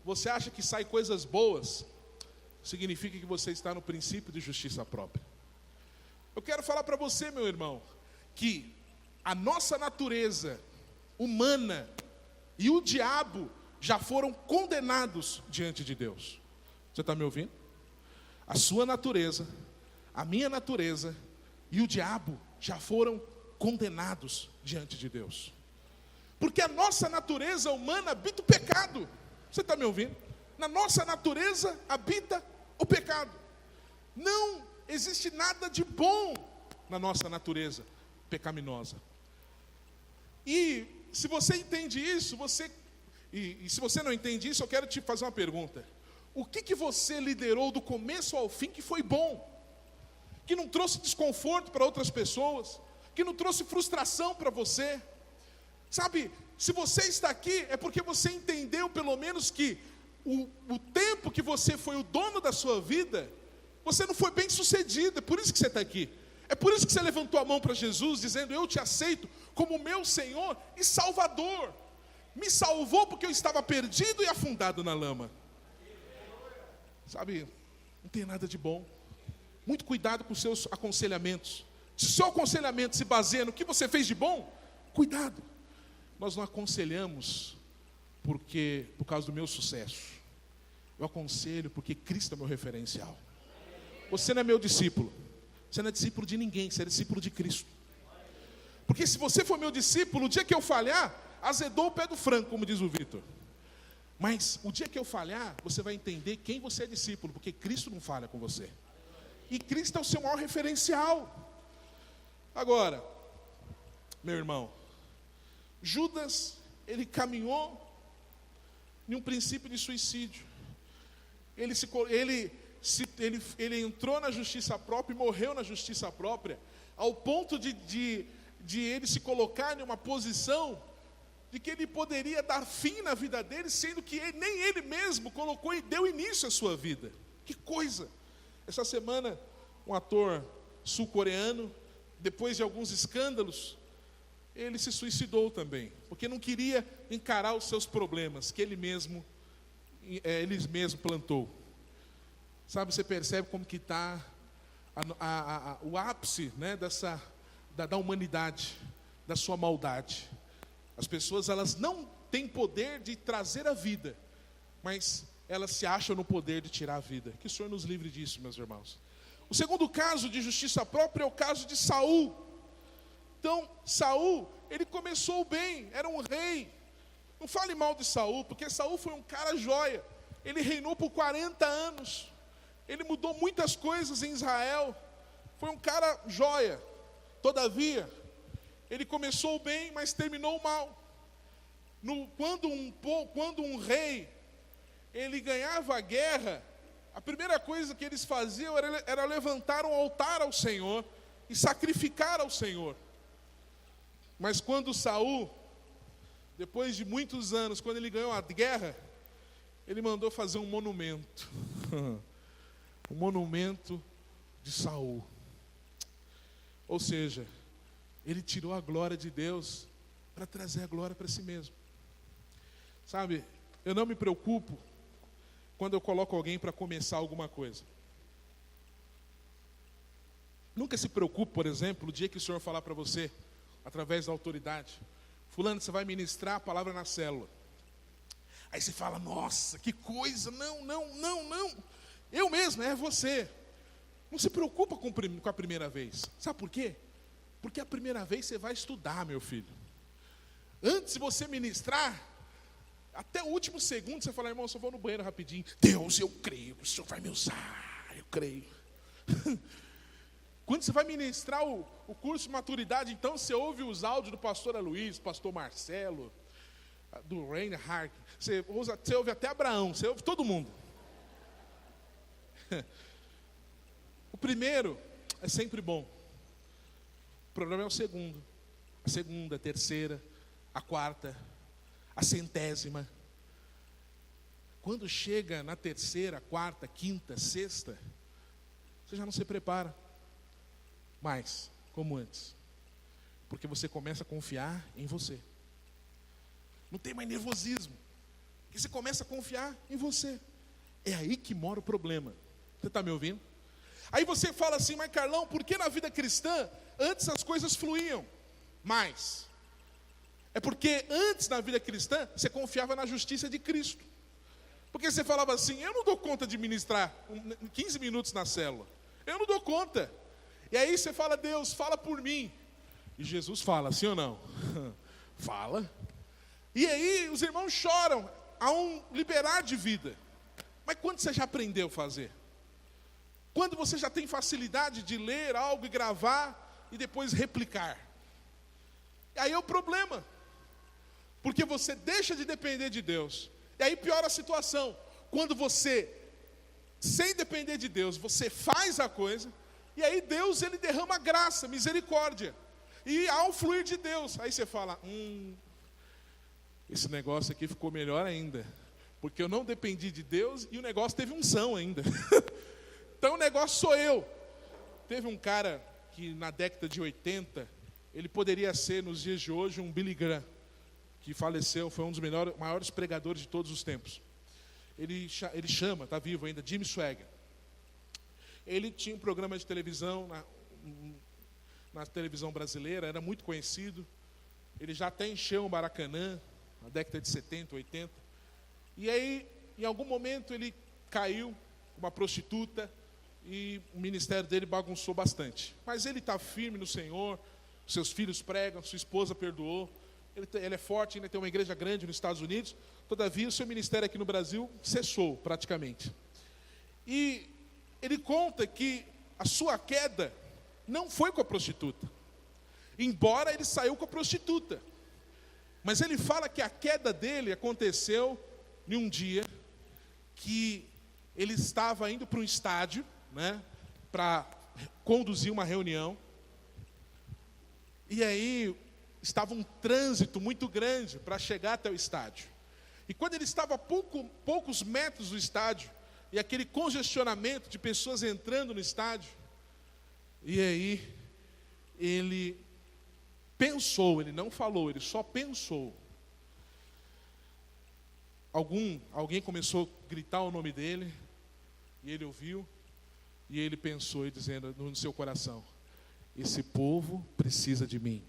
você acha que sai coisas boas, significa que você está no princípio de justiça própria. Eu quero falar para você, meu irmão, que a nossa natureza humana e o diabo já foram condenados diante de Deus. Você está me ouvindo? A sua natureza, a minha natureza e o diabo já foram condenados diante de Deus. Porque a nossa natureza humana habita o pecado. Você está me ouvindo? Na nossa natureza habita o pecado. Não existe nada de bom na nossa natureza pecaminosa. E se você entende isso, e se você não entende isso, eu quero te fazer uma pergunta. O que você liderou do começo ao fim que foi bom? Que não trouxe desconforto para outras pessoas? Que não trouxe frustração para você? Sabe, se você está aqui, é porque você entendeu pelo menos que o tempo que você foi o dono da sua vida, você não foi bem sucedido, é por isso que você está aqui. É por isso que você levantou a mão para Jesus, dizendo: eu te aceito como meu Senhor e Salvador. Me salvou porque eu estava perdido e afundado na lama. Sabe, não tem nada de bom. Muito cuidado com os seus aconselhamentos. Se o seu aconselhamento se baseia no que você fez de bom, cuidado. Nós não aconselhamos por causa do meu sucesso. Eu aconselho porque Cristo é meu referencial. Você não é meu discípulo. Você não é discípulo de ninguém, você é discípulo de Cristo. Porque se você for meu discípulo, o dia que eu falhar, azedou o pé do frango, como diz o Vitor. Mas o dia que eu falhar, você vai entender quem você é discípulo, porque Cristo não falha com você. E Cristo é o seu maior referencial. Agora, meu irmão, Judas, ele caminhou em um princípio de suicídio. Ele entrou na justiça própria e morreu na justiça própria, ao ponto de ele se colocar em uma posição de que ele poderia dar fim na vida dele, sendo que nem ele mesmo colocou e deu início à sua vida. Que coisa! Essa semana, um ator sul-coreano, depois de alguns escândalos, ele se suicidou também, porque não queria encarar os seus problemas, que ele mesmo plantou. Sabe, você percebe como que está o ápice, né, da humanidade, da sua maldade. As pessoas, elas não têm poder de trazer a vida, mas elas se acham no poder de tirar a vida. Que o Senhor nos livre disso, meus irmãos. O segundo caso de justiça própria é o caso de Saul. Então, Saul, ele começou bem, era um rei. Não fale mal de Saul, porque Saul foi um cara joia. Ele reinou por 40 anos. Ele mudou muitas coisas em Israel. Foi um cara joia. Todavia, ele começou bem, mas terminou mal. Quando um rei, ele ganhava a guerra, a primeira coisa que eles faziam era levantar um altar ao Senhor e sacrificar ao Senhor. Mas quando Saul, depois de muitos anos, quando ele ganhou a guerra, ele mandou fazer um monumento. Um monumento de Saul. Ou seja, ele tirou a glória de Deus para trazer a glória para si mesmo. Sabe, eu não me preocupo quando eu coloco alguém para começar alguma coisa. Nunca se preocupe, por exemplo, o dia que o Senhor falar para você, através da autoridade: fulano, você vai ministrar a palavra na célula. Aí você fala: nossa, que coisa, não. Eu mesmo, é você. Não se preocupa com a primeira vez. Sabe por quê? Porque a primeira vez você vai estudar, meu filho. Antes de você ministrar, até o último segundo você fala: irmão, eu só vou no banheiro rapidinho. Deus, eu creio que o Senhor vai me usar, eu creio. Quando você vai ministrar o curso de maturidade, então você ouve os áudios do pastor Aloysio, pastor Marcelo, do Reinhard, você ouve até Abraão, você ouve todo mundo. O primeiro é sempre bom. O problema é o segundo. A segunda, a terceira, a quarta, a centésima. Quando chega na terceira, quarta, quinta, sexta, você já não se prepara mais como antes. Porque você começa a confiar em você. Não tem mais nervosismo. Porque você começa a confiar em você. É aí que mora o problema. Você está me ouvindo? Aí você fala assim: mas Carlão, por que na vida cristã antes as coisas fluíam mais? É porque antes na vida cristã você confiava na justiça de Cristo. Porque você falava assim: eu não dou conta de ministrar 15 minutos na célula. Eu não dou conta. E aí você fala: Deus, fala por mim. E Jesus fala, sim ou não? Fala. E aí os irmãos choram a um liberar de vida. Mas quando você já aprendeu a fazer? Quando você já tem facilidade de ler algo e gravar e depois replicar? Aí é o problema. Porque você deixa de depender de Deus. E aí piora a situação. Quando você, sem depender de Deus, você faz a coisa, e aí Deus, ele derrama graça, misericórdia. E ao fluir de Deus, aí você fala: esse negócio aqui ficou melhor ainda. Porque eu não dependi de Deus e o negócio teve unção ainda. Então o negócio sou eu. Teve um cara que na década de 80, ele poderia ser nos dias de hoje um Billy Graham, que faleceu, foi um dos maiores pregadores de todos os tempos. Ele chama, está vivo ainda, Jimmy Swaggart. Ele tinha um programa de televisão na televisão brasileira, era muito conhecido. Ele já até encheu o Maracanã, na década de 70, 80. E aí, em algum momento, ele caiu com uma prostituta e o ministério dele bagunçou bastante. Mas ele está firme no Senhor, seus filhos pregam, sua esposa perdoou. Ele é forte, ainda tem uma igreja grande nos Estados Unidos. Todavia, o seu ministério aqui no Brasil cessou praticamente. E ele conta que a sua queda não foi com a prostituta. embora ele saiu com a prostituta. Mas ele fala que a queda dele aconteceu em um dia que ele estava indo para um estádio, né, para conduzir uma reunião. E aí estava um trânsito muito grande para chegar até o estádio. E quando ele estava a poucos metros do estádio, e aquele congestionamento de pessoas entrando no estádio, e aí ele pensou, ele não falou, ele só pensou. Alguém começou a gritar o nome dele, e ele ouviu, e ele pensou, e dizendo no seu coração: esse povo precisa de mim.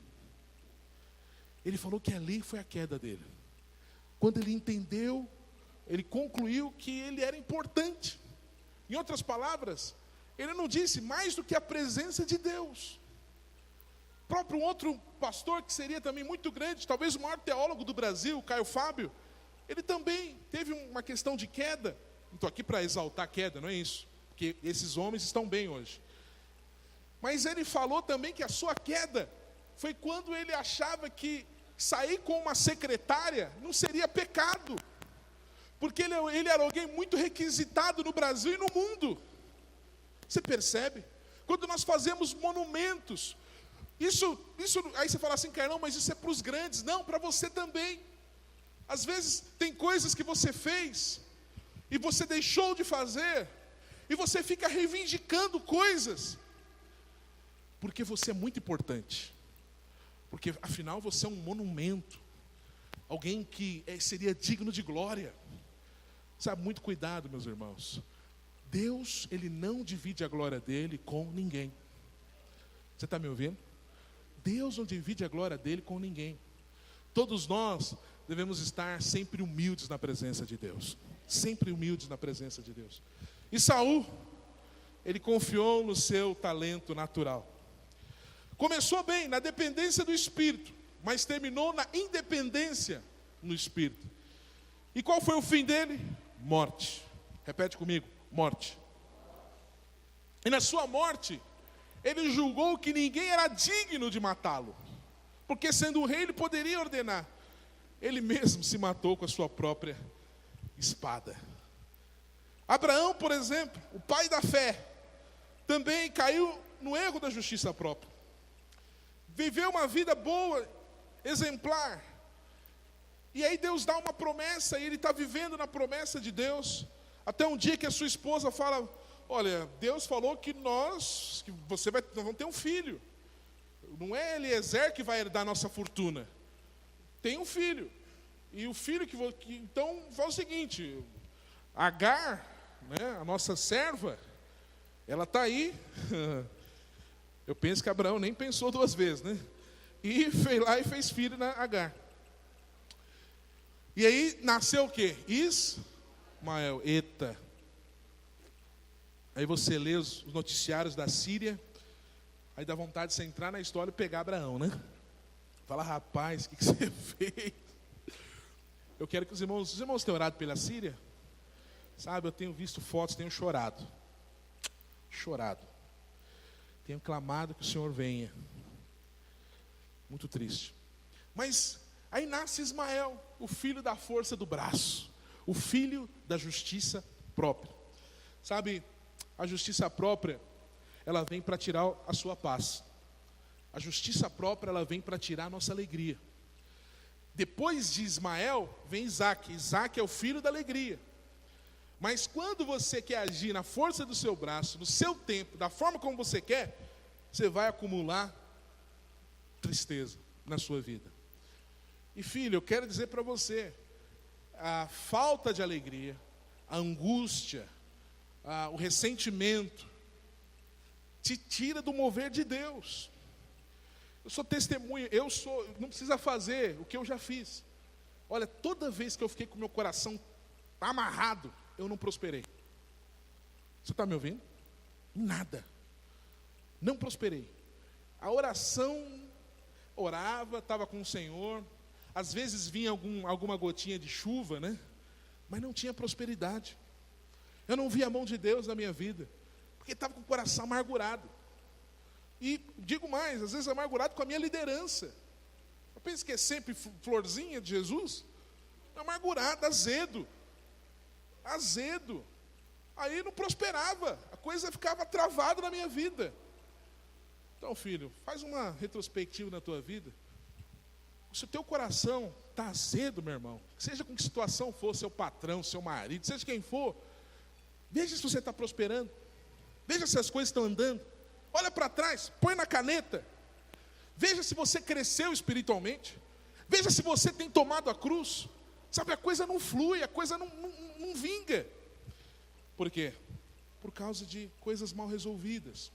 Ele falou que ali foi a queda dele. Quando ele entendeu, ele concluiu que ele era importante. Em outras palavras, ele não disse mais do que a presença de Deus. Próprio outro pastor, que seria também muito grande, talvez o maior teólogo do Brasil, Caio Fábio, ele também teve uma questão de queda. Não estou aqui para exaltar a queda, não é isso, porque esses homens estão bem hoje. Mas ele falou também que a sua queda foi quando ele achava que sair com uma secretária não seria pecado, porque ele era alguém muito requisitado no Brasil e no mundo. Você percebe? Quando nós fazemos monumentos, isso aí você fala assim, Carlão, mas isso é para os grandes. Não, para você também. Às vezes tem coisas que você fez e você deixou de fazer, e você fica reivindicando coisas, porque você é muito importante, porque afinal você é um monumento, alguém que seria digno de glória. Sabe, muito cuidado, meus irmãos. Deus, Ele não divide a glória dEle com ninguém. Você está me ouvindo? Deus não divide a glória dEle com ninguém. Todos nós devemos estar sempre humildes na presença de Deus. Sempre humildes na presença de Deus. E Saul, ele confiou no seu talento natural. Começou bem, na dependência do Espírito, mas terminou na independência no Espírito. E qual foi o fim dele? Morte. Repete comigo, morte. E na sua morte, ele julgou que ninguém era digno de matá-lo, porque sendo o rei ele poderia ordenar. Ele mesmo se matou com a sua própria espada. Abraão, por exemplo, o pai da fé, também caiu no erro da justiça própria. Viveu uma vida boa, exemplar. E aí Deus dá uma promessa, e ele está vivendo na promessa de Deus, até um dia que a sua esposa fala: olha, Deus falou que nós vamos ter um filho. Não é Eliezer que vai herdar a nossa fortuna. Tem um filho. E o filho então faz o seguinte: Agar, né, a nossa serva, ela está aí. Eu penso que Abraão nem pensou duas vezes, né? E foi lá e fez filho na Agar. E aí nasceu o quê? Ismael. Eita. Aí você lê os noticiários da Síria, aí dá vontade de você entrar na história e pegar Abraão, né? Fala: rapaz, o que você fez? Eu quero que os irmãos tenham orado pela Síria. Sabe, eu tenho visto fotos, tenho chorado. Tenho clamado que o Senhor venha. Muito triste. Mas aí nasce Ismael, o filho da força do braço, o filho da justiça própria. Sabe, a justiça própria, ela vem para tirar a sua paz. A justiça própria, ela vem para tirar a nossa alegria. Depois de Ismael, vem Isaac. Isaac é o filho da alegria. Mas quando você quer agir na força do seu braço, no seu tempo, da forma como você quer, você vai acumular tristeza na sua vida. E filho, eu quero dizer para você, a falta de alegria, a angústia, o ressentimento, te tira do mover de Deus. Eu sou testemunha, não precisa fazer o que eu já fiz. Olha, toda vez que eu fiquei com o meu coração amarrado, eu não prosperei. Você está me ouvindo? Nada. Não prosperei. A oração, orava, estava com o Senhor. Às vezes vinha alguma gotinha de chuva, né? Mas não tinha prosperidade. Eu não via a mão de Deus na minha vida, porque estava com o coração amargurado. E digo mais, às vezes amargurado com a minha liderança. Eu penso que é sempre florzinha de Jesus. Amargurado, azedo. Aí não prosperava, a coisa ficava travada na minha vida. Então, filho, faz uma retrospectiva na tua vida. Se o teu coração está azedo, meu irmão, seja com que situação for, seu patrão, seu marido, seja quem for, veja se você está prosperando, veja se as coisas estão andando, olha para trás, põe na caneta, veja se você cresceu espiritualmente, veja se você tem tomado a cruz. Sabe, a coisa não flui, a coisa não vinga. Por quê? Por causa de coisas mal resolvidas.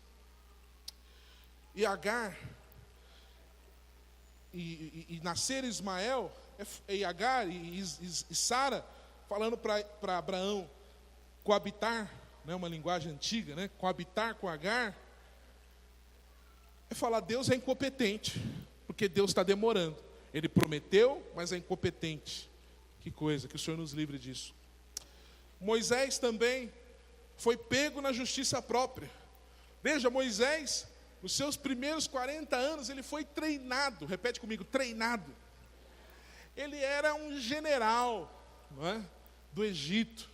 E Agar, e nascer Ismael, e Agar e Sara, falando para Abraão, coabitar, né, uma linguagem antiga, né, coabitar com Agar, é falar, Deus é incompetente, porque Deus está demorando. Ele prometeu, mas é incompetente. Que coisa, que o Senhor nos livre disso. Moisés também foi pego na justiça própria. Veja, Moisés, nos seus primeiros 40 anos, ele foi treinado, repete comigo, treinado. Ele era um general, não é, do Egito.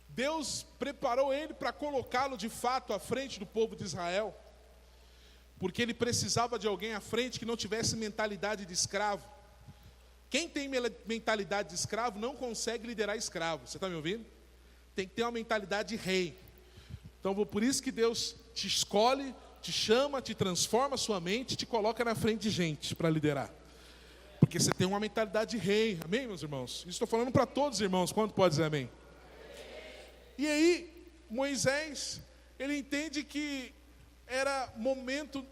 Deus preparou ele para colocá-lo de fato à frente do povo de Israel, porque ele precisava de alguém à frente que não tivesse mentalidade de escravo. Quem tem mentalidade de escravo não consegue liderar escravo. Você está me ouvindo? Tem que ter uma mentalidade de rei. Então, por isso que Deus te escolhe, te chama, te transforma a sua mente, te coloca na frente de gente para liderar. Porque você tem uma mentalidade de rei. Amém, meus irmãos? Isso estou falando para todos os irmãos. Quanto pode dizer amém? E aí, Moisés, ele entende que era momento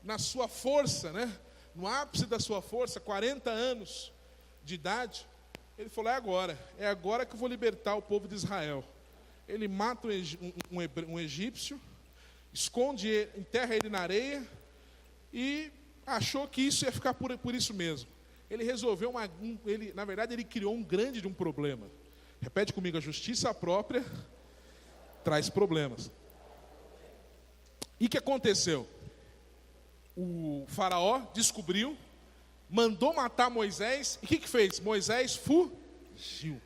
na sua força, né? No ápice da sua força, 40 anos de idade, ele falou, é agora que eu vou libertar o povo de Israel. Ele mata um egípcio, esconde, enterra ele na areia, e achou que isso ia ficar por isso mesmo. Ele resolveu, na verdade ele criou um grande de um problema. Repete comigo, a justiça própria traz problemas. E o que aconteceu? O faraó descobriu, mandou matar Moisés, e o que fez? Moisés fugiu.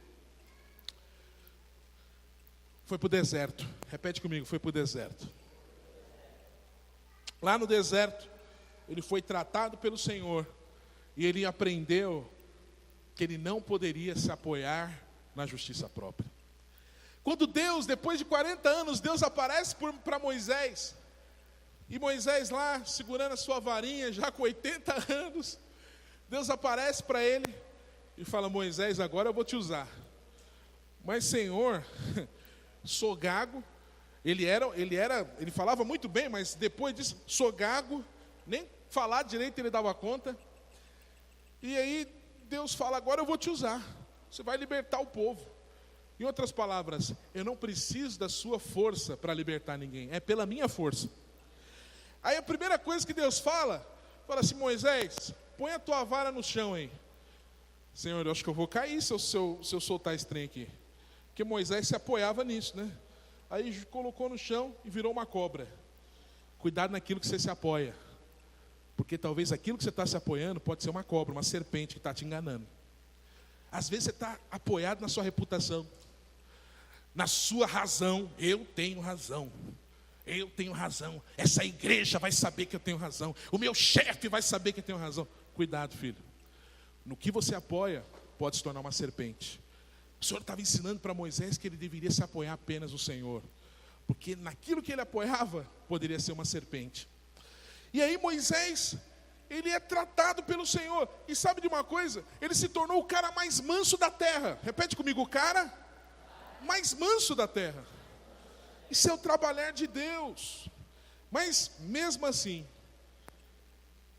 Foi para o deserto, repete comigo, foi para o deserto. Lá no deserto, ele foi tratado pelo Senhor, e ele aprendeu que ele não poderia se apoiar na justiça própria. Quando Deus, depois de 40 anos, Deus aparece para Moisés, e Moisés lá, segurando a sua varinha, já com 80 anos, Deus aparece para ele e fala, Moisés, agora eu vou te usar. Mas Senhor, sou gago, ele falava muito bem, mas depois disso, sou gago, nem falar direito ele dava conta. E aí Deus fala, agora eu vou te usar, você vai libertar o povo. Em outras palavras, eu não preciso da sua força para libertar ninguém, é pela minha força. Aí a primeira coisa que Deus fala assim, Moisés, põe a tua vara no chão aí. Senhor, eu acho que eu vou cair se eu soltar esse trem aqui. Porque Moisés se apoiava nisso, né? Aí colocou no chão e virou uma cobra. Cuidado naquilo que você se apoia. Porque talvez aquilo que você está se apoiando pode ser uma cobra, uma serpente que está te enganando. Às vezes você está apoiado na sua reputação, na sua razão. Eu tenho razão. Eu tenho razão, essa igreja vai saber que eu tenho razão, o meu chefe vai saber que eu tenho razão. Cuidado, filho, no que você apoia pode se tornar uma serpente. O Senhor estava ensinando para Moisés que ele deveria se apoiar apenas no Senhor, porque naquilo que ele apoiava poderia ser uma serpente. E aí Moisés, ele é tratado pelo Senhor, e sabe de uma coisa? Ele se tornou o cara mais manso da terra. Repete comigo, o cara mais manso da terra. Isso é o trabalhar de Deus. Mas mesmo assim,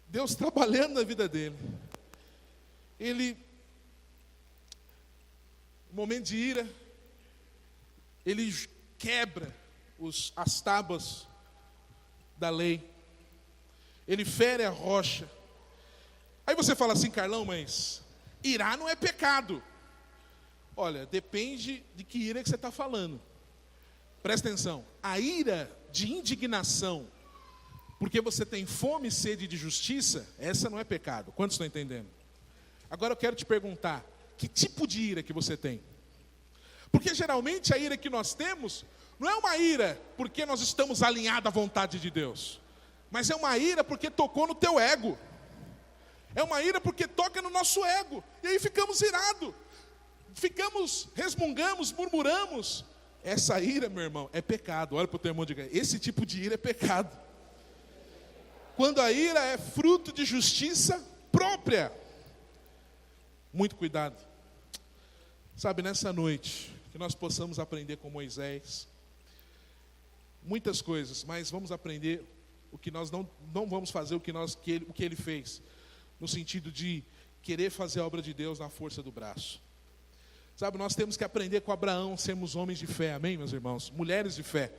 Deus trabalhando na vida dele, ele, no momento de ira, ele quebra as tábuas da lei, ele fere a rocha. Aí você fala assim, Carlão, mas irar não é pecado. Olha, depende de que ira que você está falando. Presta atenção, a ira de indignação porque você tem fome e sede de justiça, essa não é pecado. Quantos estão entendendo? Agora eu quero te perguntar, que tipo de ira que você tem? Porque geralmente a ira que nós temos não é uma ira porque nós estamos alinhados à vontade de Deus, mas é uma ira porque tocou no teu ego. É uma ira porque toca no nosso ego. E aí ficamos irados. Resmungamos, murmuramos. Essa ira, meu irmão, é pecado. Olha para o teu irmão e diga, esse tipo de ira é pecado. Quando a ira é fruto de justiça própria. Muito cuidado. Sabe, nessa noite, que nós possamos aprender com Moisés. Muitas coisas, mas vamos aprender o que nós não vamos fazer, o que ele fez. No sentido de querer fazer a obra de Deus na força do braço. Sabe, nós temos que aprender com Abraão, sermos homens de fé, amém, meus irmãos? Mulheres de fé.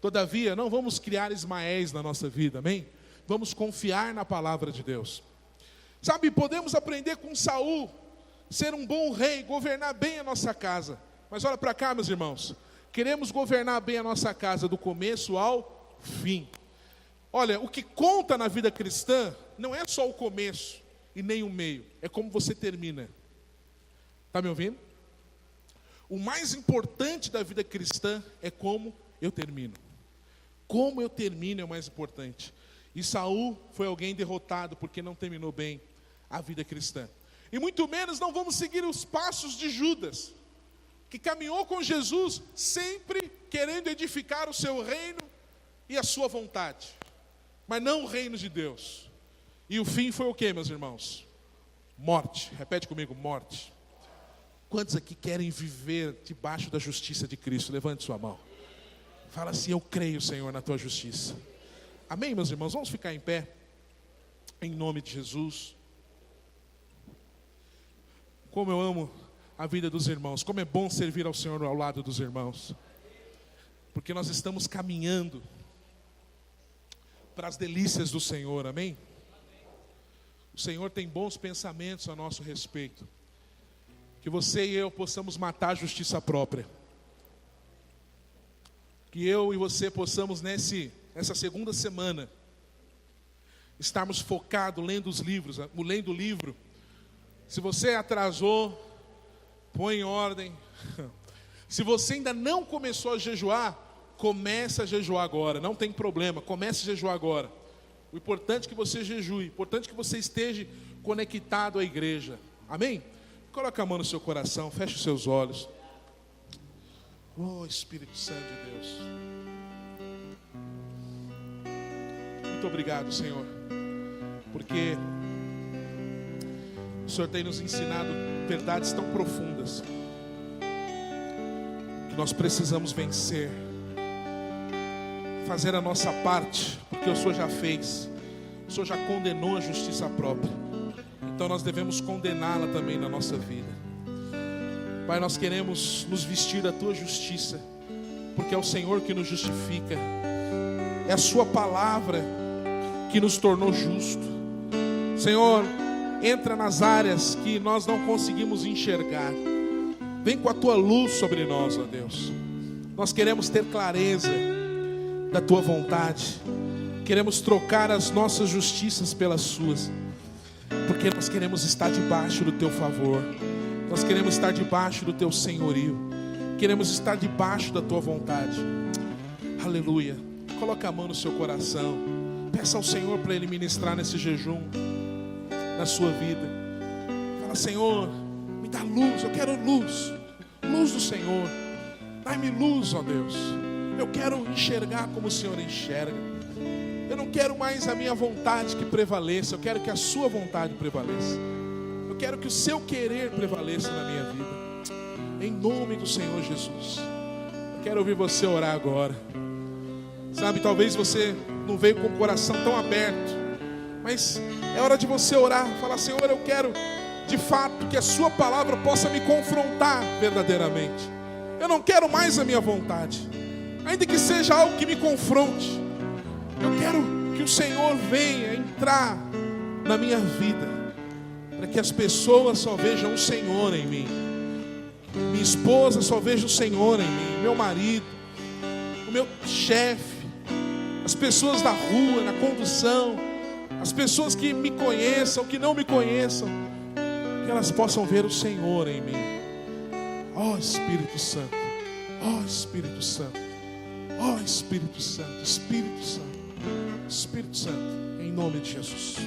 Todavia, não vamos criar Ismaéis na nossa vida, amém? Vamos confiar na palavra de Deus. Sabe, podemos aprender com Saul, ser um bom rei, governar bem a nossa casa. Mas olha para cá, meus irmãos. Queremos governar bem a nossa casa do começo ao fim. Olha, o que conta na vida cristã não é só o começo e nem o meio, é como você termina. Está me ouvindo? O mais importante da vida cristã é como eu termino. Como eu termino é o mais importante. E Saul foi alguém derrotado porque não terminou bem a vida cristã. E muito menos não vamos seguir os passos de Judas, que caminhou com Jesus sempre querendo edificar o seu reino e a sua vontade, mas não o reino de Deus. E o fim foi o que, meus irmãos? Morte. Repete comigo, morte. Quantos aqui querem viver debaixo da justiça de Cristo? Levante sua mão. Fala assim, eu creio, Senhor, na tua justiça. Amém, meus irmãos? Vamos ficar em pé, em nome de Jesus. Como eu amo a vida dos irmãos, como é bom servir ao Senhor ao lado dos irmãos, porque nós estamos caminhando para as delícias do Senhor, amém? O Senhor tem bons pensamentos a nosso respeito, que você e eu possamos matar a justiça própria, que eu e você possamos nessa segunda semana estarmos focados lendo os livros, lendo o livro. Se você atrasou, põe em ordem. Se você ainda não começou a jejuar, comece a jejuar agora, não tem problema, comece a jejuar agora. O importante é que você jejue, o importante é que você esteja conectado à igreja, amém? Coloca a mão no seu coração, feche os seus olhos. Oh, Espírito Santo de Deus. Muito obrigado, Senhor, porque o Senhor tem nos ensinado verdades tão profundas, que nós precisamos vencer, fazer a nossa parte, porque o Senhor já fez, o Senhor já condenou a justiça própria, então nós devemos condená-la também na nossa vida. Pai, nós queremos nos vestir da tua justiça, porque é o Senhor que nos justifica, é a sua palavra que nos tornou justo. Senhor, entra nas áreas que nós não conseguimos enxergar, vem com a tua luz sobre nós, ó Deus. Nós queremos ter clareza da tua vontade, queremos trocar as nossas justiças pelas suas, porque nós queremos estar debaixo do teu favor, nós queremos estar debaixo do teu senhorio, queremos estar debaixo da tua vontade. Aleluia. Coloca a mão no seu coração, peça ao Senhor para Ele ministrar nesse jejum na sua vida. Fala, Senhor, me dá luz, eu quero luz, luz do Senhor, dai-me luz, ó Deus. Eu quero enxergar como o Senhor enxerga. Eu não quero mais a minha vontade que prevaleça, eu quero que a sua vontade prevaleça. Eu quero que o seu querer prevaleça na minha vida, em nome do Senhor Jesus. Eu quero ouvir você orar agora. Sabe, talvez você não veio com o coração tão aberto, mas é hora de você orar, falar, Senhor, eu quero de fato que a sua palavra possa me confrontar verdadeiramente. Eu não quero mais a minha vontade, ainda que seja algo que me confronte. Eu quero que o Senhor venha entrar na minha vida, para que as pessoas só vejam o Senhor em mim, minha esposa só veja o Senhor em mim, meu marido, o meu chefe, as pessoas da rua, na condução, as pessoas que me conheçam, que não me conheçam, que elas possam ver o Senhor em mim. Ó Espírito Santo, ó Espírito Santo, ó Espírito Santo, Espírito Santo, Espírito Santo, em nome de Jesus.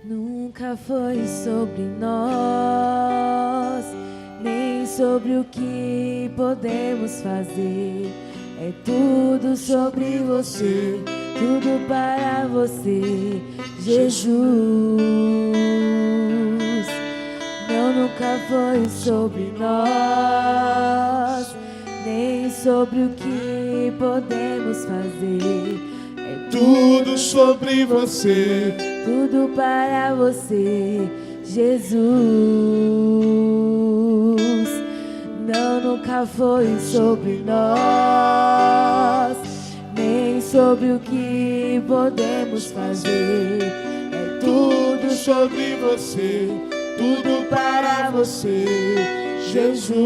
Nunca foi sobre nós, nem sobre o que podemos fazer. É tudo sobre você, tudo para você, Jesus. Não, nunca foi sobre nós, nem sobre o que podemos fazer. É tudo sobre você, tudo para você, Jesus. Não, nunca foi sobre nós, nem sobre o que podemos fazer. É tudo sobre você, tudo para você, Jesus.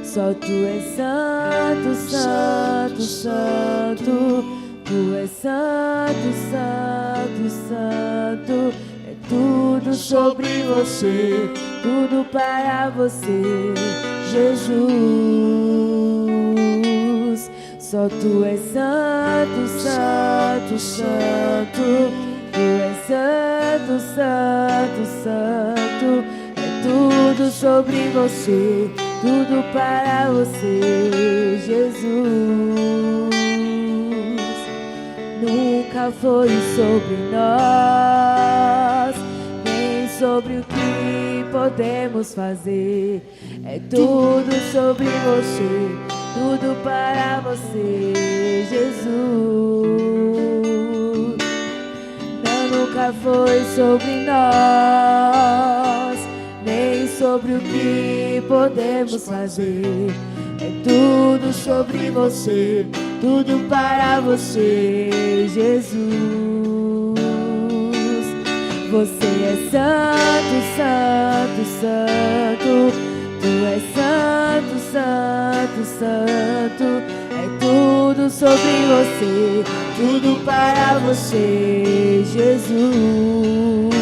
Só Tu és santo, santo, santo. Tu és santo, santo, santo. É tudo sobre você, tudo para você, Jesus. Só Tu és santo, santo, santo. Tu és santo, santo, santo. É tudo sobre você, tudo para você, Jesus. Nunca foi sobre nós, nem sobre o que podemos fazer. É tudo sobre você, tudo para você, Jesus. Não, nunca foi sobre nós, nem sobre o que podemos fazer. É tudo sobre você, tudo para você, Jesus. Você é santo, santo, santo. Tu és santo, santo, santo. É tudo sobre você, tudo para você, Jesus.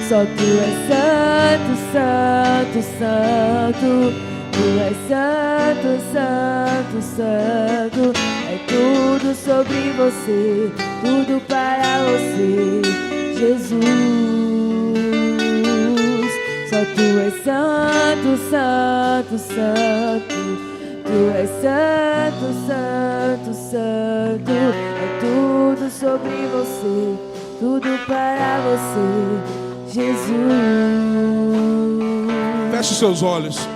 Só Tu és santo, santo, santo. Tu és santo, santo, santo. É tudo sobre você, tudo para você, Jesus. Só Tu és santo, santo, santo. Tu és santo, santo, santo. É tudo sobre você, tudo para você, Jesus. Feche os seus olhos.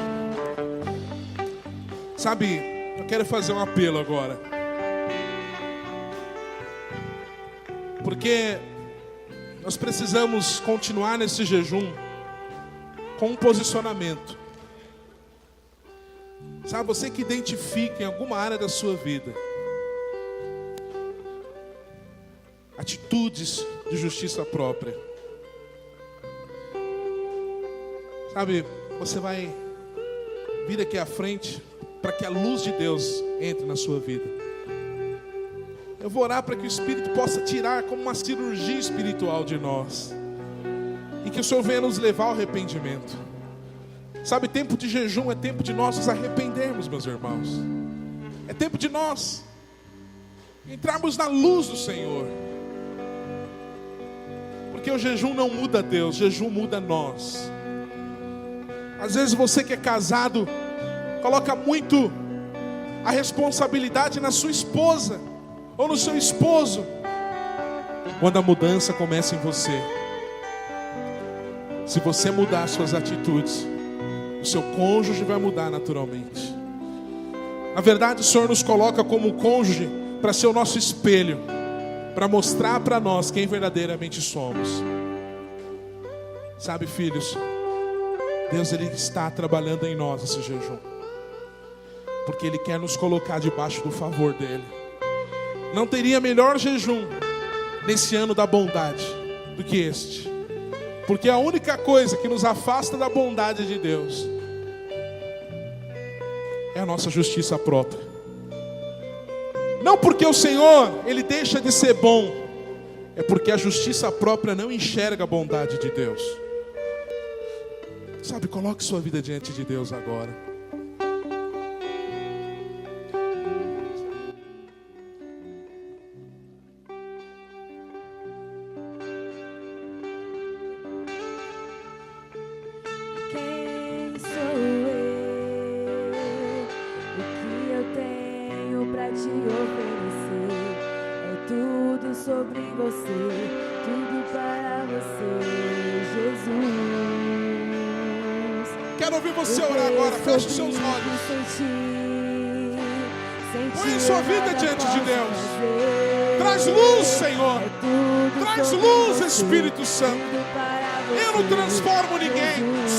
Sabe, eu quero fazer um apelo agora. Porque nós precisamos continuar nesse jejum com um posicionamento. Sabe, você que identifica em alguma área da sua vida atitudes de justiça própria. Sabe, você vai vir aqui à frente para que a luz de Deus entre na sua vida. Eu vou orar para que o Espírito possa tirar como uma cirurgia espiritual de nós. E que o Senhor venha nos levar ao arrependimento. Sabe, tempo de jejum é tempo de nós nos arrependermos, meus irmãos. É tempo de nós entrarmos na luz do Senhor. Porque o jejum não muda Deus, o jejum muda nós. Às vezes você que é casado coloca muito a responsabilidade na sua esposa ou no seu esposo, quando a mudança começa em você. Se você mudar suas atitudes, o seu cônjuge vai mudar naturalmente. Na verdade, o Senhor nos coloca como cônjuge para ser o nosso espelho, para mostrar para nós quem verdadeiramente somos. Sabe, filhos, Deus Ele está trabalhando em nós esse jejum, porque Ele quer nos colocar debaixo do favor dEle. Não teria melhor jejum nesse ano da bondade do que este. Porque a única coisa que nos afasta da bondade de Deus é a nossa justiça própria. Não porque o Senhor, Ele deixa de ser bom, é porque a justiça própria não enxerga a bondade de Deus. Sabe, coloque sua vida diante de Deus agora. Quem sou eu? O que eu tenho pra te oferecer? É tudo sobre você, tudo para você, Jesus. Quero ouvir você orar agora. Feche os seus olhos. Põe sua vida diante de Deus. Traz luz, Senhor. Traz luz, Espírito Santo. Eu não transformo ninguém.